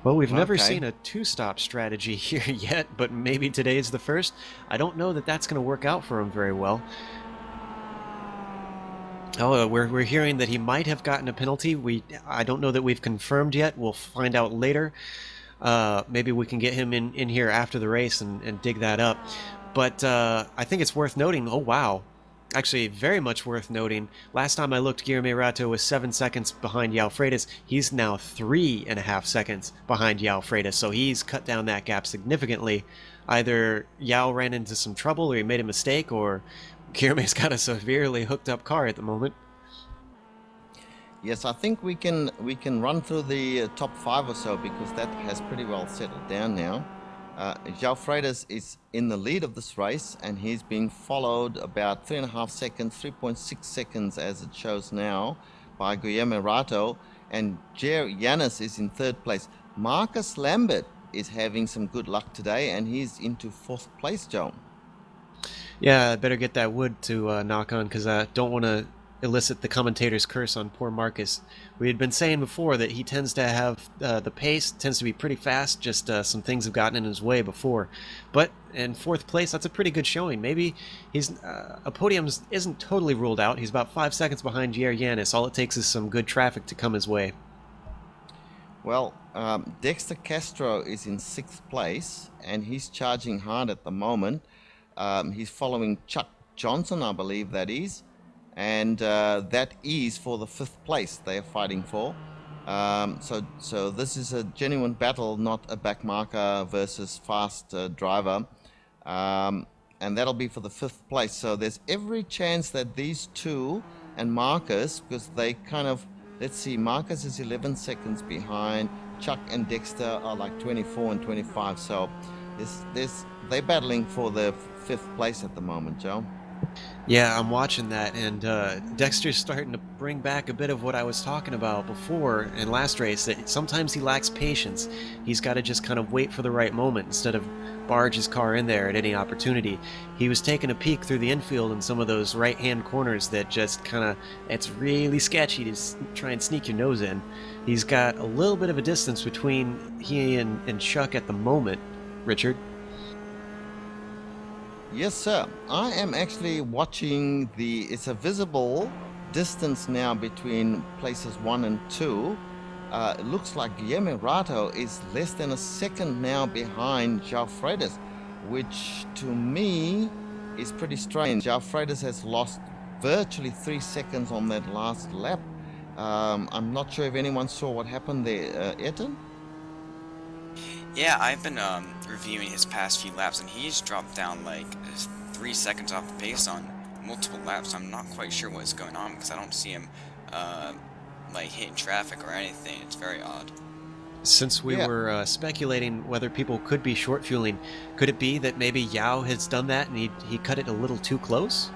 Well, we've never seen a two-stop strategy here yet, but maybe today's the first. I don't know that that's going to work out for him very well. Oh, we're hearing that he might have gotten a penalty. I don't know that we've confirmed yet. We'll find out later. Maybe we can get him in here after the race and dig that up. But I think it's worth noting. Oh, wow. Actually, very much worth noting. Last time I looked, Guilherme Rato was 7 seconds behind João Freitas. He's now 3.5 seconds behind João Freitas, so he's cut down that gap significantly. Either João ran into some trouble, or he made a mistake, or Guilherme's got a severely hooked up car at the moment. Yes, I think we can run through the top 5 or so because that has pretty well settled down now. João Freitas is in the lead of this race, and he's being followed about 3.5 seconds, 3.6 seconds as it shows now, by Guilherme Rato, and Yanis is in 3rd place. Marcus Lambert is having some good luck today, and he's into 4th place, Joe. Yeah, I better get that wood to knock on, because I don't want to elicit the commentator's curse on poor Marcus. We had been saying before that he tends to have the pace tends to be pretty fast, just some things have gotten in his way before. But in 4th place, that's a pretty good showing. Maybe he's a podium isn't totally ruled out. He's about 5 seconds behind Yanis. All it takes is some good traffic to come his way. Well, Dexter Castro is in 6th place, and he's charging hard at the moment. He's following Chuck Johnson, I believe that is, and that is for the 5th place they are fighting for. So this is a genuine battle, not a backmarker versus fast driver, and that'll be for the 5th place. So there's every chance that these two and Marcus, because they kind of, let's see, Marcus is 11 seconds behind. Chuck and Dexter are like 24 and 25. So they're battling for the 5th place at the moment, Joe. Yeah, I'm watching that, and Dexter's starting to bring back a bit of what I was talking about before in last race, that sometimes he lacks patience. He's got to just kind of wait for the right moment instead of barge his car in there at any opportunity. He was taking a peek through the infield in some of those right-hand corners that just kind of, it's really sketchy to try and sneak your nose in. He's got a little bit of a distance between he and Chuck at the moment, Richard. Yes, sir. I am actually watching it's a visible distance now between places 1 and 2. It looks like Guillermo Rato is less than a second now behind João Freitas, which to me is pretty strange. João Freitas has lost virtually 3 seconds on that last lap. I'm not sure if anyone saw what happened there, Ayrton? Yeah, I've been reviewing his past few laps, and he's dropped down like 3 seconds off the pace on multiple laps. I'm not quite sure what's going on because I don't see him like hitting traffic or anything. It's very odd. Since we were speculating whether people could be short fueling, could it be that maybe Yao has done that and he cut it a little too close?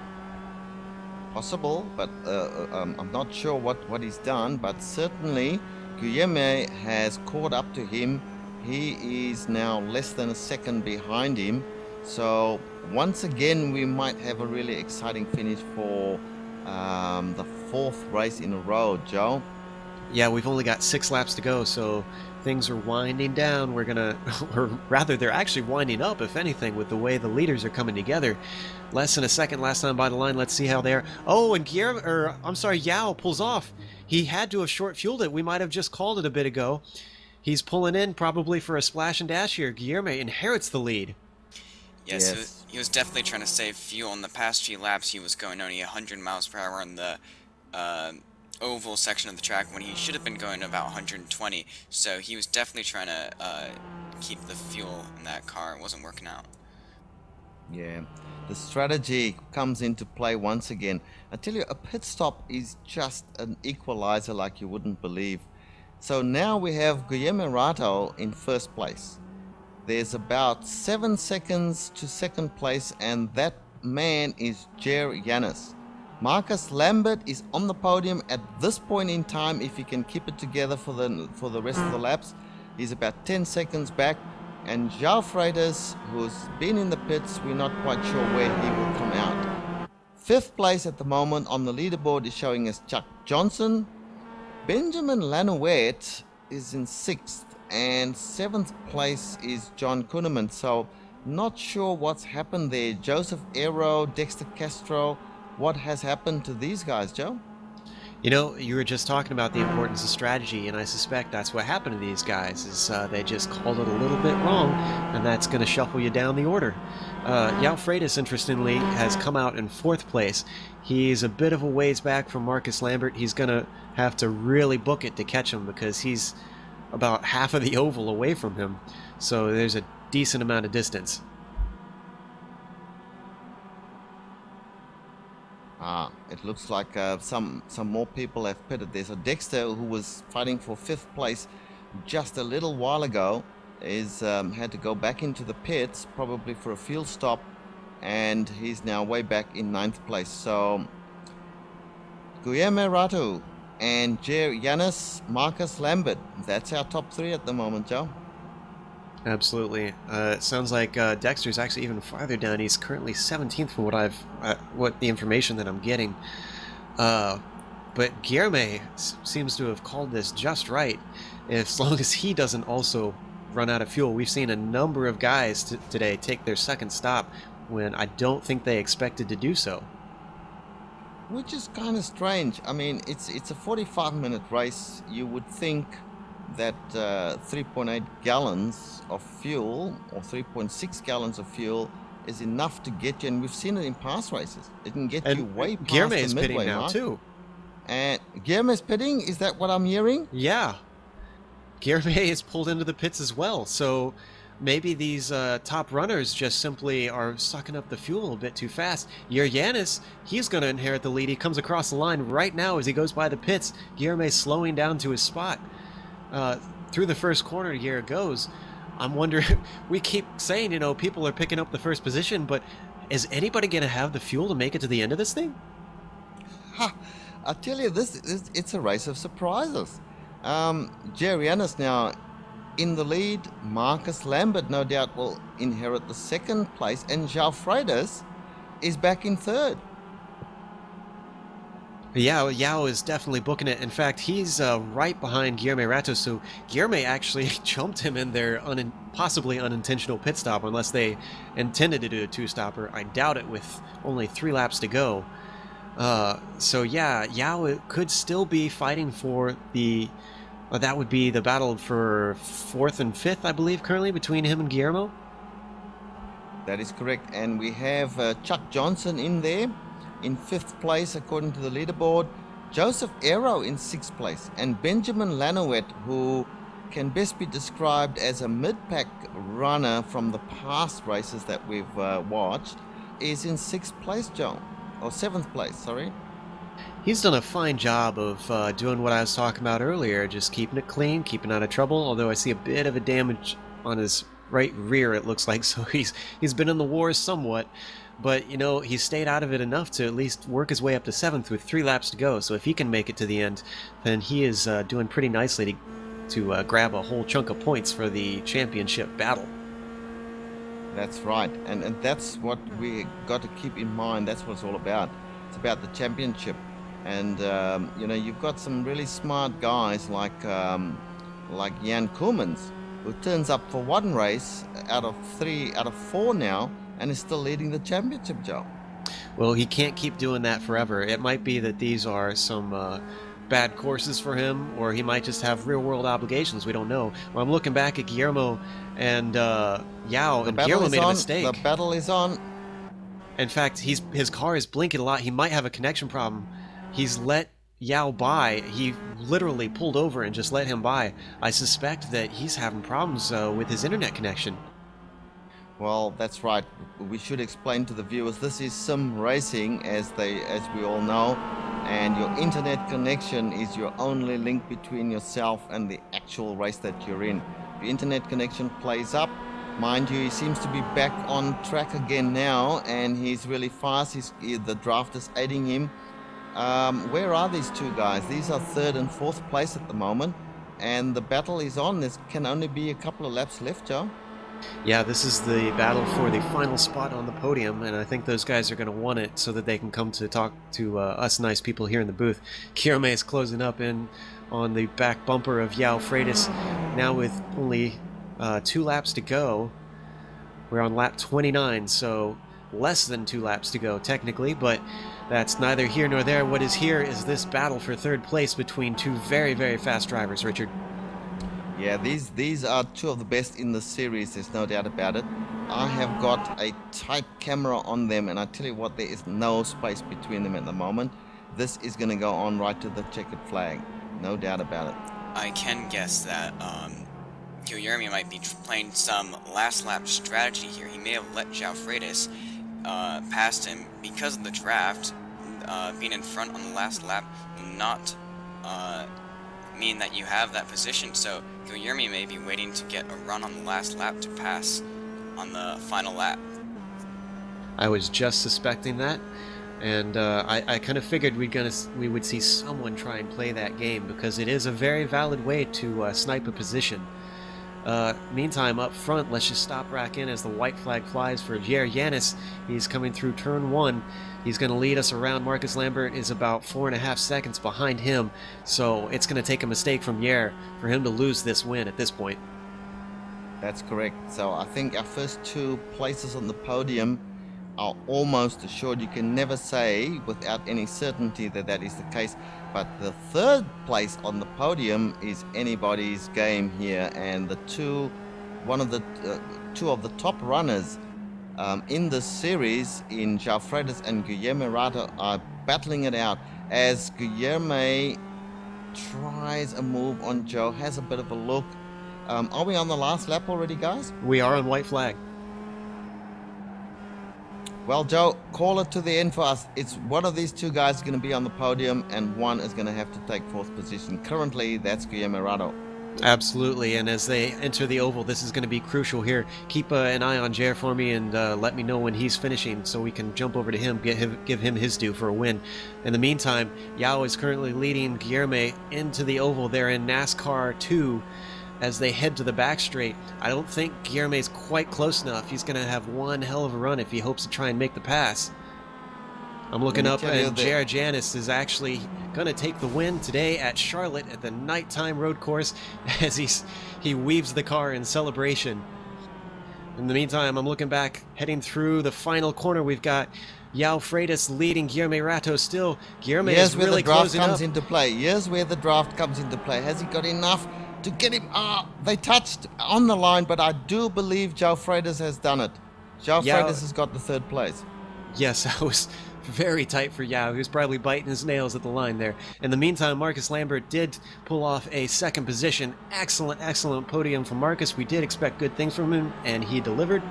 Possible, but I'm not sure what he's done, but certainly Guillermo has caught up to him. He is now less than a second behind him, so once again we might have a really exciting finish for the 4th race in a row, Joe. Yeah, we've only got 6 laps to go, so things are winding down. We're gonna, or rather they're actually winding up, if anything, with the way the leaders are coming together. Less than a second last time by the line. Let's see how they are. Oh, and Yao pulls off. He had to have short fueled it. We might have just called it a bit ago. He's pulling in probably for a splash and dash here. Guillermo inherits the lead. Yes, yes. He was definitely trying to save fuel. In the past few laps, he was going only 100 miles per hour on the oval section of the track when he should have been going about 120. So he was definitely trying to keep the fuel in that car. It wasn't working out. Yeah, the strategy comes into play once again. I tell you, a pit stop is just an equalizer like you wouldn't believe. So now we have Guillermo Rato in 1st place. There's about 7 seconds to 2nd place, and that man is Jer Yanis. Marcus Lambert is on the podium at this point in time. If he can keep it together for the rest of the laps, he's about 10 seconds back. And João Freitas, who's been in the pits, we're not quite sure where he will come out. 5th place at the moment on the leaderboard is showing us Chuck Johnson. Benjamin Lanouette is in 6th, and 7th place is John Kueneman. So not sure what's happened there. Joseph Aero, Dexter Castro, what has happened to these guys, Joe? You know, you were just talking about the importance of strategy, and I suspect that's what happened to these guys, is they just called it a little bit wrong, and that's going to shuffle you down the order. João Freitas, interestingly, has come out in 4th place. He's a bit of a ways back from Marcus Lambert. He's going to have to really book it to catch him because he's about half of the oval away from him. So there's a decent amount of distance. It looks like some more people have pitted there. So Dexter, who was fighting for 5th place just a little while ago, is had to go back into the pits, probably for a fuel stop, and he's now way back in 9th place. So Guillermo Rato and Jer Yanis, Marcus Lambert. That's our top 3 at the moment, Joe. Absolutely. It sounds like Dexter's actually even farther down. He's currently 17th from what the information that I'm getting. But Guillermo seems to have called this just right, as long as he doesn't also run out of fuel. We've seen a number of guys today take their 2nd stop when I don't think they expected to do so. Which is kind of strange. I mean, it's a 45-minute race. You would think that 3.8 gallons of fuel or 3.6 gallons of fuel is enough to get you, and we've seen it in past races. It can get you way past Guilherme the is midway pitting now mark. too. And Guilherme is pitting? Is that what I'm hearing? Yeah. Guilherme is pulled into the pits as well, so maybe these top runners just simply are sucking up the fuel a bit too fast. Yanis, he's going to inherit the lead. He comes across the line right now as he goes by the pits. Guilherme slowing down to his spot. Through the first corner, Yair goes. I'm wondering, we keep saying, you know, people are picking up the first position, but is anybody going to have the fuel to make it to the end of this thing? Ha! I tell you, it's a race of surprises. Yanis now in the lead. Marcus Lambert no doubt will inherit the second place, and João Freitas is back in third. Yeah, Yao is definitely booking it. In fact, he's right behind Guilherme Rato, so Guilherme actually jumped him in their possibly unintentional pit stop, unless they intended to do a two-stopper. I doubt it with only 3 laps to go. So yeah, Yao could still be fighting for the... that would be the battle for 4th and 5th, I believe, currently, between him and Guillermo. That is correct, and we have Chuck Johnson in there in 5th place according to the leaderboard, Joseph Aero in 6th place, and Benjamin Lanowet, who can best be described as a mid-pack runner from the past races that we've watched, is in 6th place, Joe, or 7th place, sorry. He's done a fine job of doing what I was talking about earlier, just keeping it clean, keeping out of trouble, although I see a bit of a damage on his right rear, it looks like, so he's been in the wars somewhat. But, you know, he stayed out of it enough to at least work his way up to 7th with 3 laps to go. So if he can make it to the end, then he is doing pretty nicely to grab a whole chunk of points for the championship battle. That's right. And that's what we got to keep in mind. That's what it's all about. It's about the championship. And, you know, you've got some really smart guys like Jan Kueneman, who turns up for 1 race out of 4 now, and is still leading the championship, Joe. Well, he can't keep doing that forever. It might be that these are some bad courses for him, or he might just have real-world obligations. We don't know. Well, I'm looking back at Guillermo and Yao, and Guillermo made a mistake. The battle is on. In fact, his car is blinking a lot. He might have a connection problem. He's let Yao by. He literally pulled over and just let him by. I suspect that he's having problems with his internet connection. Well, that's right. We should explain to the viewers, this is sim racing, as we all know, and your internet connection is your only link between yourself and the actual race that you're in. The internet connection plays up. Mind you, he seems to be back on track again now, and he's really fast. The draft is aiding him. Where are these 2 guys? These are 3rd and 4th place at the moment, and the battle is on. There can only be a couple of laps left, Joe. Yeah, this is the battle for the final spot on the podium, and I think those guys are going to want it so that they can come to talk to us nice people here in the booth. Guilherme is closing up in on the back bumper of João Freitas, now with only 2 laps to go. We're on lap 29, so less than 2 laps to go technically, but that's neither here nor there. What is here is this battle for 3rd place between 2 very, very fast drivers, Richard. Yeah, these are 2 of the best in the series, there's no doubt about it. I have got a tight camera on them, and I tell you what, there is no space between them at the moment. This is going to go on right to the checkered flag, no doubt about it. I can guess that Guilherme might be playing some last lap strategy here. He may have let João Freitas past him because of the draft. Being in front on the last lap will not mean that you have that position, so Guilherme may be waiting to get a run on the last lap to pass on the final lap. I was just suspecting that, and I kind of figured we would see someone try and play that game, because it is a very valid way to snipe a position. Meantime, up front, let's just stop rack in as the white flag flies for Yanis. He's coming through turn 1. He's going to lead us around. Marcus Lambert is about 4.5 seconds behind him, so it's going to take a mistake from Yair for him to lose this win at this point. That's correct. So I think our first 2 places on the podium are almost assured. You can never say without any certainty that that is the case, but the third place on the podium is anybody's game here, and the two of the top runners in this series in João Freitas and Guilherme Rata are battling it out as Guilherme tries a move on Joe, has a bit of a look. Are we on the last lap already, guys? We are on white flag. Well, Joe, call it to the end for us. It's one of these two guys going to be on the podium, and one is going to have to take fourth position. Currently, that's Guilherme Rado. Absolutely, and as they enter the oval, this is going to be crucial here. Keep an eye on Jer for me, and let me know when he's finishing so we can jump over to him, give him his due for a win. In the meantime, Yao is currently leading Guilherme into the oval. They're in NASCAR 2 as they head to the back straight. I don't think Guilherme's quite close enough. He's going to have one hell of a run if he hopes to try and make the pass. I'm looking up, and Jer Janis is actually going to take the win today at Charlotte at the nighttime road course as he weaves the car in celebration. In the meantime, I'm looking back, heading through the final corner. We've got João Freitas leading Guilherme Rato still. Guilherme is really closing up. Here's where the draft comes into play. Here's where the draft comes into play. Has he got enough to get him? They touched on the line, but I do believe João Freitas has done it. João Freitas has got the third place. Yes, I was very tight for Yao. He was probably biting his nails at the line there. In the meantime, Marcus Lambert did pull off a second position. Excellent podium from Marcus. We did expect good things from him, and he delivered.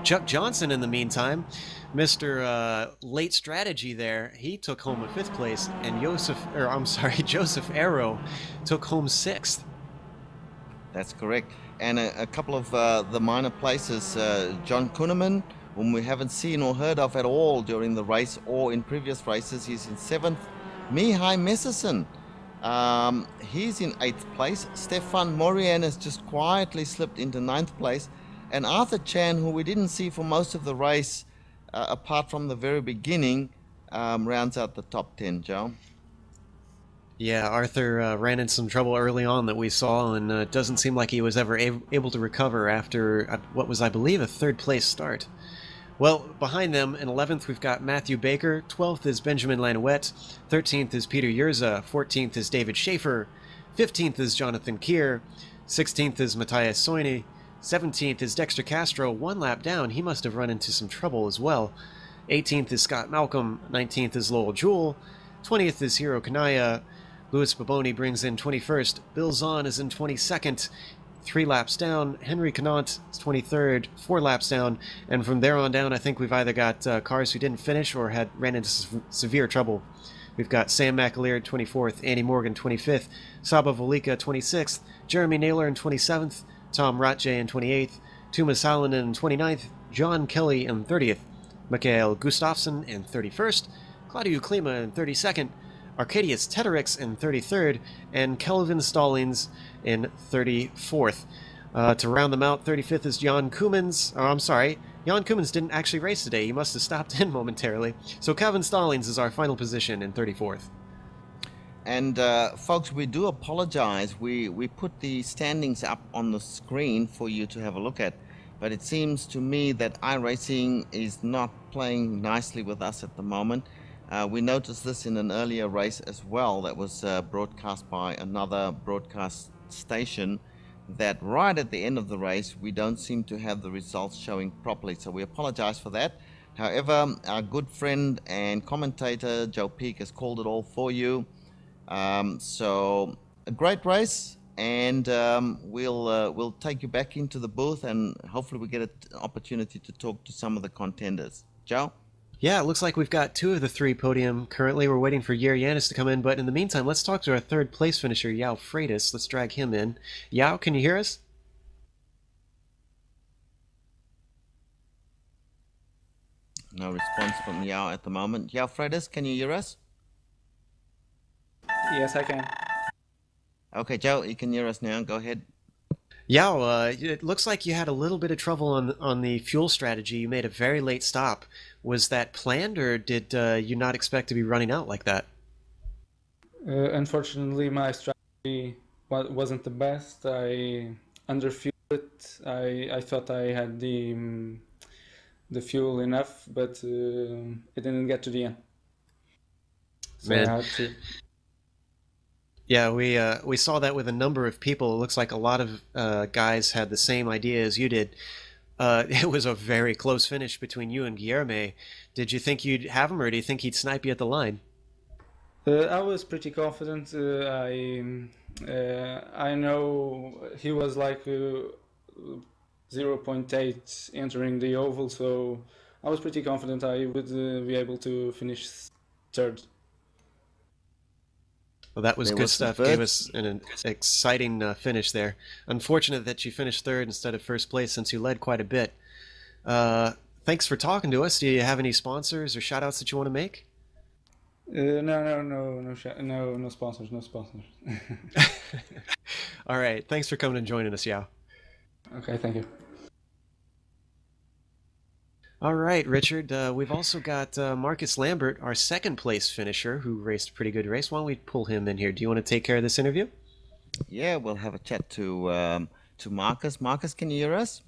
Chuck Johnson, in the meantime, Mr. Late Strategy there, he took home a 5th place, and Joseph Arrow took home 6th. That's correct. And a couple of the minor places, John Kueneman, whom we haven't seen or heard of at all during the race or in previous races, he's in 7th. Mihai Messerson, he's in 8th place. Stefan Morian has just quietly slipped into 9th place. And Arthur Chan, who we didn't see for most of the race, apart from the very beginning, rounds out the top 10, Joe. Yeah, Arthur ran into some trouble early on that we saw, and it doesn't seem like he was ever able to recover after what was, I believe, a 3rd place start. Well, behind them, in 11th, we've got Matthew Baker. 12th is Benjamin Lanouette. 13th is Peter Yurza. 14th is David Schaefer. 15th is Jonathan Keir. 16th is Matthias Soini. 17th is Dexter Castro. 1 lap down. He must have run into some trouble as well. 18th is Scott Malcolm. 19th is Lowell Jewell. 20th is Hiro Kanaya. Louis Baboni brings in 21st. Bill Zahn is in 22nd. 3 laps down. Henry Canant is 23rd, 4 laps down, and from there on down, I think we've either got cars who didn't finish or ran into severe trouble. We've got Sam McAleer 24th, Andy Morgan 25th, Saba Volika 26th, Jeremy Naylor in 27th, Tom Ratje in 28th, Tumas Salonen in 29th, John Kelly in 30th, Mikael Gustafsson in 31st, Claudio Klima in 32nd, Arcadius Tedderix in 33rd, and Kelvin Stallings in 34th. To round them out, 35th is Jan Koemans. Oh, I'm sorry, Jan Koemans didn't actually race today. He must have stopped in momentarily. So Kelvin Stallings is our final position in 34th. And folks, we do apologize. We put the standings up on the screen for you to have a look at. But it seems to me that iRacing is not playing nicely with us at the moment. We noticed this in an earlier race as well that was broadcast by another broadcast station, that right at the end of the race we don't seem to have the results showing properly, so we apologize for that. However, our good friend and commentator Joe Peak has called it all for you. So a great race, and we'll take you back into the booth, and hopefully we get an opportunity to talk to some of the contenders. Joe? Yeah, it looks like we've got 2 of the 3 podium. Currently, we're waiting for Jer Yanis to come in, but in the meantime, let's talk to our 3rd place finisher, João Freitas. Let's drag him in. João, can you hear us? No response from João at the moment. João Freitas, can you hear us? Yes, I can. Okay, Joe, you can hear us now. Go ahead. João, it looks like you had a little bit of trouble on the fuel strategy. You made a very late stop. Was that planned, or did you not expect to be running out like that? Unfortunately, my strategy wasn't the best. I underfueled it. I thought I had the the fuel enough, but it didn't get to the end. So Man. I had to. Yeah, we saw that with a number of people. It looks like a lot of guys had the same idea as you did. It was a very close finish between you and Guilherme. Did you think you'd have him, or do you think he'd snipe you at the line? I was pretty confident. I know he was like 0.8 entering the oval, so I was pretty confident I would be able to finish third. Well, that was There good was stuff. the Gave first- us an exciting finish there. Unfortunate that you finished third instead of first place, since you led quite a bit. Thanks for talking to us. Do you have any sponsors or shout-outs that you want to make? No sponsors, no sponsors. All right. Thanks for coming and joining us, Yao. Okay, thank you. All right, Richard. We've also got Marcus Lambert, our second place finisher, who raced a pretty good race. Why don't we pull him in here? Do you want to take care of this interview? Yeah, we'll have a chat to Marcus. Marcus, can you hear us?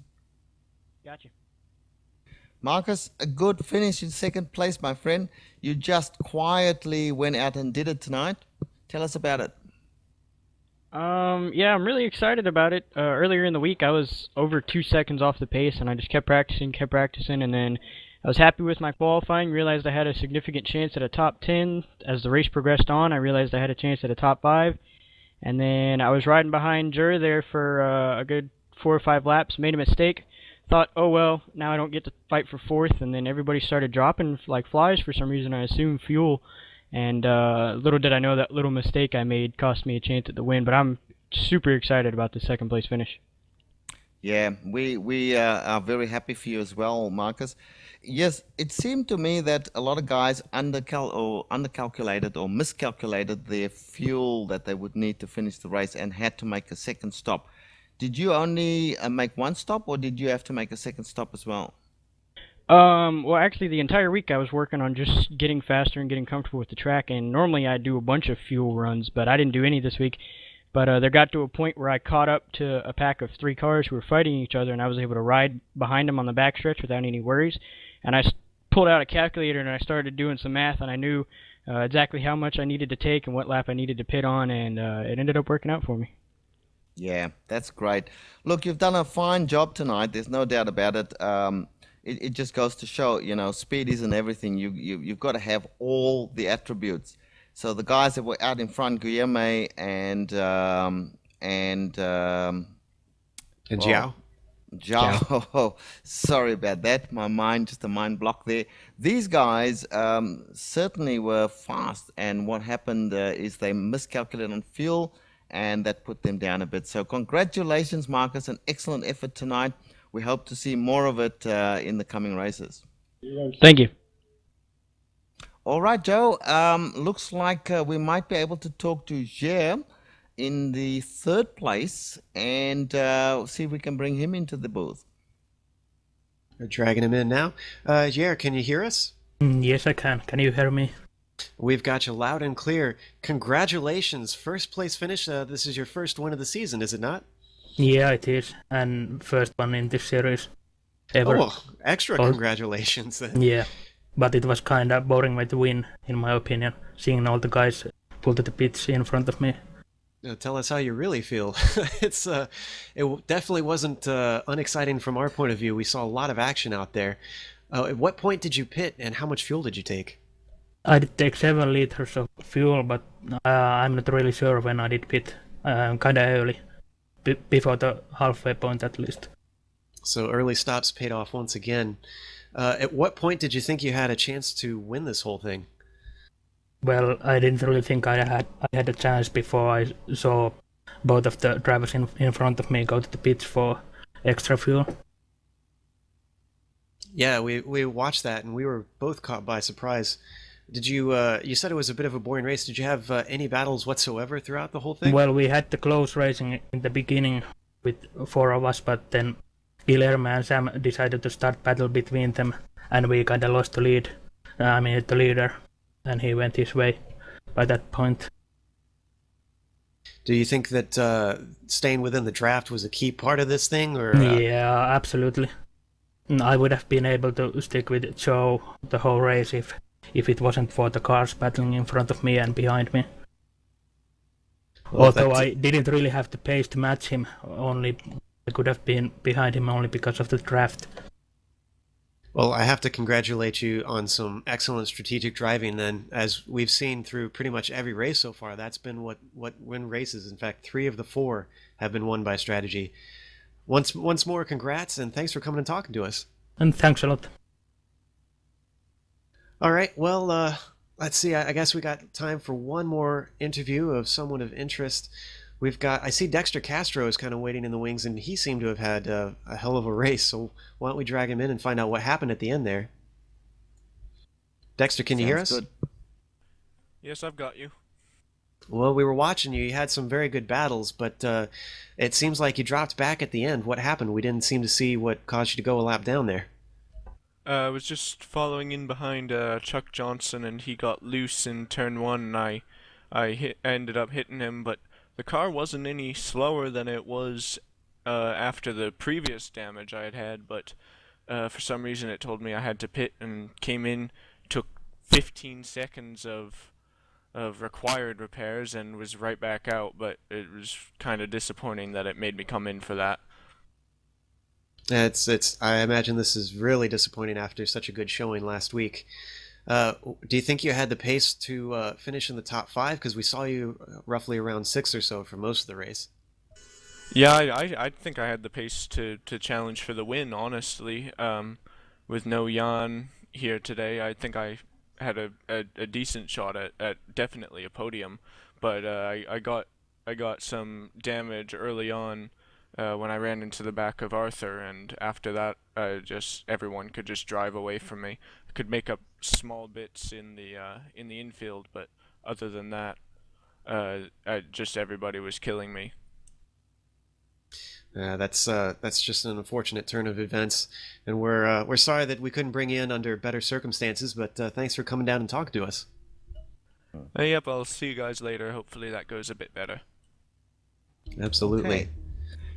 Gotcha. Marcus, a good finish in second place, my friend. You just quietly went out and did it tonight. Tell us about it. Yeah, I'm really excited about it. Earlier in the week, I was over 2 seconds off the pace, and I just kept practicing, and then I was happy with my qualifying, realized I had a significant chance at a top 10. As the race progressed on, I realized I had a chance at a top 5, and then I was riding behind Jur there for a good 4 or 5 laps, made a mistake, thought, oh well, now I don't get to fight for 4th, and then everybody started dropping like flies for some reason. I assumed fuel. And little did I know that little mistake I made cost me a chance at the win, but I'm super excited about the second place finish. Yeah, we are very happy for you as well, Marcus. Yes, it seemed to me that a lot of guys undercalculated or miscalculated their fuel that they would need to finish the race and had to make a second stop. Did you only make one stop, or did you have to make a second stop as well? Well, actually, the entire week I was working on just getting faster and getting comfortable with the track, and normally I do a bunch of fuel runs, but I didn't do any this week. But there got to a point where I caught up to a pack of 3 cars who were fighting each other, and I was able to ride behind them on the backstretch without any worries. And I pulled out a calculator and I started doing some math, and I knew exactly how much I needed to take and what lap I needed to pit on, and it ended up working out for me. Yeah, that's great. Look, you've done a fine job tonight. There's no doubt about it. It just goes to show, you know, speed isn't everything. You've got to have all the attributes. So the guys that were out in front, Guilherme and Jiao. Jiao. Sorry about that. My mind, just a mind block there. These guys certainly were fast, and what happened is they miscalculated on fuel, and that put them down a bit. So congratulations, Marcus. An excellent effort tonight. We hope to see more of it in the coming races. Thank you. All right, Joe. Looks like we might be able to talk to Jer in the third place and see if we can bring him into the booth. We're dragging him in now. Jer, can you hear us? Yes, I can. Can you hear me? We've got you loud and clear. Congratulations. First place finish. This is your first win of the season, is it not? Yeah, it is. And first one in this series ever. Oh, extra congratulations then. Yeah, but it was kind of boring way to win, in my opinion, seeing all the guys pull to the pits in front of me. Tell us how you really feel. It definitely wasn't unexciting from our point of view. We saw a lot of action out there. At what point did you pit, and how much fuel did you take? I did take 7 liters of fuel, but I'm not really sure when I did pit. Kind of early. Before the halfway point at least. So early stops paid off once again. At what point did you think you had a chance to win this whole thing? Well, I didn't really think I had a chance before I saw both of the drivers in front of me go to the pits for extra fuel. Yeah, we watched that and we were both caught by surprise. Did you? You said it was a bit of a boring race. Did you have any battles whatsoever throughout the whole thing? Well, we had the close racing in the beginning with 4 of us, but then Guilherme and Sam decided to start battle between them, and we kind of lost the lead. The leader, and he went his way by that point. Do you think that staying within the draft was a key part of this thing, or? Yeah, absolutely. I would have been able to stick with Joe the whole race if it wasn't for the cars battling in front of me and behind me. Well, although I didn't really have the pace to match him, I could have been behind him only because of the draft. Well, I have to congratulate you on some excellent strategic driving then. As we've seen through pretty much every race so far, that's been what win races. In fact, 3 of the 4 have been won by strategy. Once more, congrats, and thanks for coming and talking to us. And thanks a lot. All right, well, let's see. I guess we got time for one more interview of someone of interest. I see Dexter Castro is kind of waiting in the wings, and he seemed to have had a hell of a race, so why don't we drag him in and find out what happened at the end there. Dexter, can you hear us? Good. Yes, I've got you. Well, we were watching you. You had some very good battles, but it seems like you dropped back at the end. What happened? We didn't seem to see what caused you to go a lap down there. I was just following in behind Chuck Johnson, and he got loose in turn 1, and I ended up hitting him, but the car wasn't any slower than it was after the previous damage I had, but for some reason it told me I had to pit and came in, took 15 seconds of required repairs and was right back out, but it was kind of disappointing that it made me come in for that. I imagine this is really disappointing after such a good showing last week. Do you think you had the pace to finish in the top 5? Because we saw you roughly around 6 or so for most of the race. Yeah, I think I had the pace to challenge for the win, honestly. With no Jan here today, I think I had a decent shot at definitely a podium. But I got some damage early on when I ran into the back of Arthur, and after that, everyone could just drive away from me. I could make up small bits in the infield, but other than that, just everybody was killing me. That's just an unfortunate turn of events, and we're sorry that we couldn't bring you in under better circumstances. But thanks for coming down and talking to us. Yep, I'll see you guys later. Hopefully that goes a bit better. Absolutely. Okay.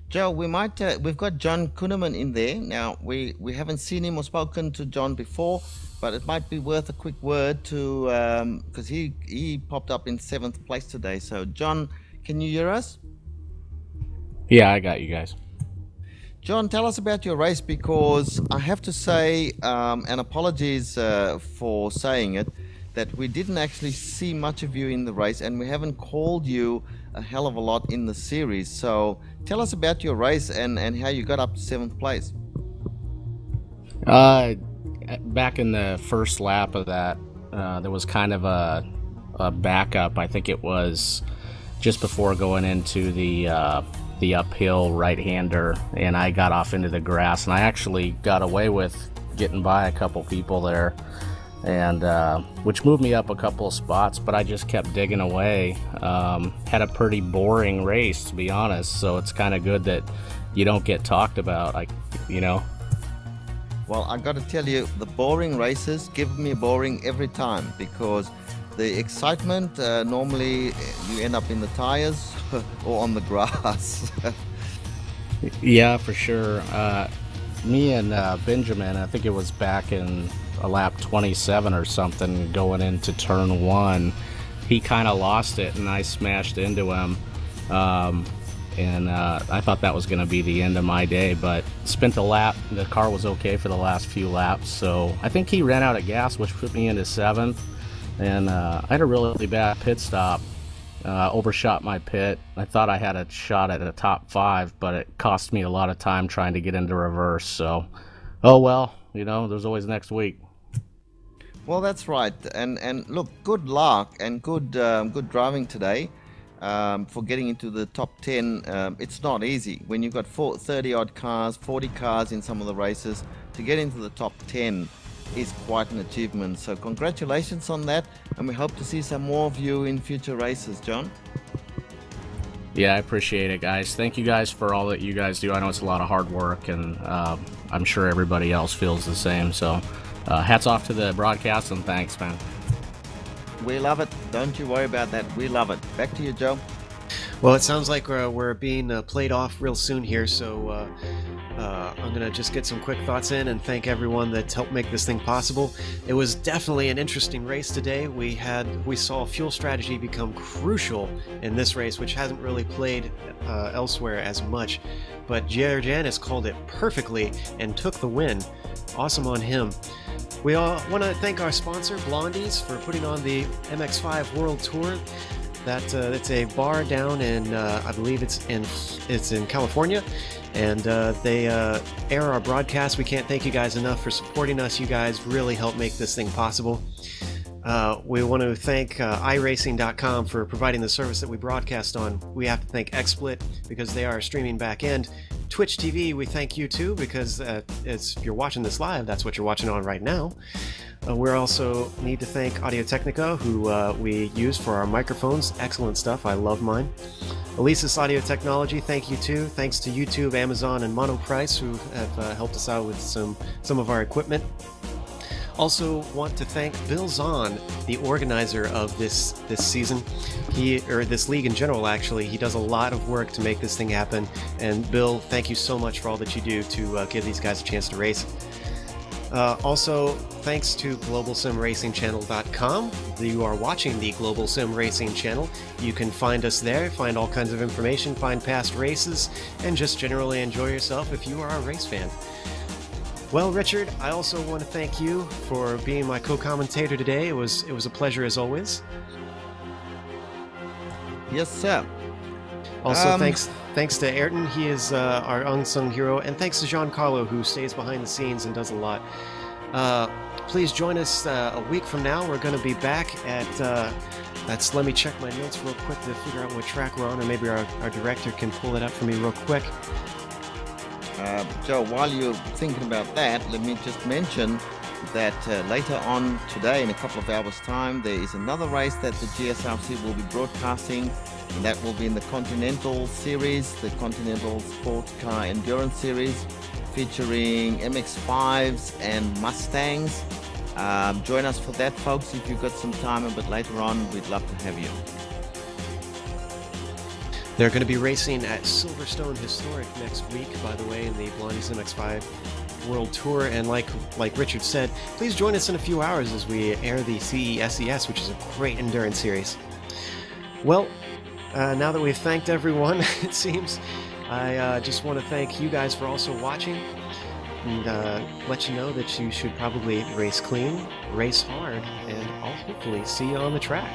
Joe, we've got John Kueneman in there. Now, we haven't seen him or spoken to John before, but it might be worth a quick word to, because he popped up in 7th place today. So, John, can you hear us? Yeah, I got you guys. John, tell us about your race, because I have to say, and apologies for saying it, that we didn't actually see much of you in the race, and we haven't called you a hell of a lot in the series. So tell us about your race and how you got up to 7th place. Back in the first lap of that, there was kind of a backup. I think it was just before going into the uphill right-hander, and I got off into the grass, and I actually got away with getting by a couple people there, and which moved me up a couple of spots, but I just kept digging away. Had a pretty boring race, to be honest, so it's kind of good that you don't get talked about, Well, I got to tell you, the boring races give me boring every time, because the excitement, normally you end up in the tires or on the grass. Yeah, for sure. Me and Benjamin, I think it was back in a lap 27 or something, going into turn 1, he kind of lost it and I smashed into him, and I thought that was going to be the end of my day, but spent a lap. The car was okay for the last few laps, so I think he ran out of gas, which put me into 7th, and I had a really bad pit stop. Overshot my pit. I thought I had a shot at a top 5, but it cost me a lot of time trying to get into reverse, so oh well, there's always next week. Well, that's right, and look, good luck and good driving today, for getting into the top 10. It's not easy when you've got 30 odd cars, 40 cars in some of the races. To get into the top 10 is quite an achievement, so congratulations on that, and we hope to see some more of you in future races. John? Yeah, I appreciate it, guys. Thank you guys for all that you guys do. I know it's a lot of hard work, and I'm sure everybody else feels the same, so hats off to the broadcast, and thanks, man. We love it. Don't you worry about that. We love it. Back to you, Joe. Well, it sounds like we're being played off real soon here, so I'm going to just get some quick thoughts in and thank everyone that's helped make this thing possible. It was definitely an interesting race today. We saw fuel strategy become crucial in this race, which hasn't really played elsewhere as much. But Janis called it perfectly and took the win. Awesome on him. We all want to thank our sponsor, Blondies, for putting on the MX5 World Tour. It's a bar down in, I believe it's in California, and they air our broadcast. We can't thank you guys enough for supporting us. You guys really help make this thing possible. We want to thank iRacing.com for providing the service that we broadcast on. We have to thank XSplit because they are our streaming back end. Twitch TV, we thank you too, because if you're watching this live, that's what you're watching on right now. We also need to thank Audio-Technica, who we use for our microphones. Excellent stuff. I love mine. Elisa's Audio Technology, thank you too. Thanks to YouTube, Amazon, and Monoprice, who have helped us out with some of our equipment. Also want to thank Bill Zahn, the organizer of this season. This league in general, actually. He does a lot of work to make this thing happen. And Bill, thank you so much for all that you do to give these guys a chance to race. Also, thanks to GlobalSimRacingChannel.com. You are watching the Global Sim Racing channel. You can find us there, find all kinds of information, find past races, and just generally enjoy yourself if you are a race fan. Well, Richard, I also want to thank you for being my co-commentator today. It was a pleasure as always. Yes, sir. Also, thanks to Ayrton. He is our unsung hero, and thanks to Giancarlo, who stays behind the scenes and does a lot. Please join us a week from now. We're going to be back at. Let me check my notes real quick to figure out what track we're on, or maybe our director can pull it up for me real quick. Joe, while you're thinking about that, let me just mention that later on today, in a couple of hours' time, there is another race that the GSRC will be broadcasting, and that will be in the Continental Series, the Continental Sports Car Endurance Series, featuring MX-5s and Mustangs. Join us for that, folks, if you've got some time a bit later on. We'd love to have you. They're going to be racing at Silverstone Historic next week, by the way, in the Blondies MX5 World Tour. And like Richard said, please join us in a few hours as we air the CESES, which is a great endurance series. Well, now that we've thanked everyone, it seems, I just want to thank you guys for also watching, and let you know that you should probably race clean, race hard, and I'll hopefully see you on the track.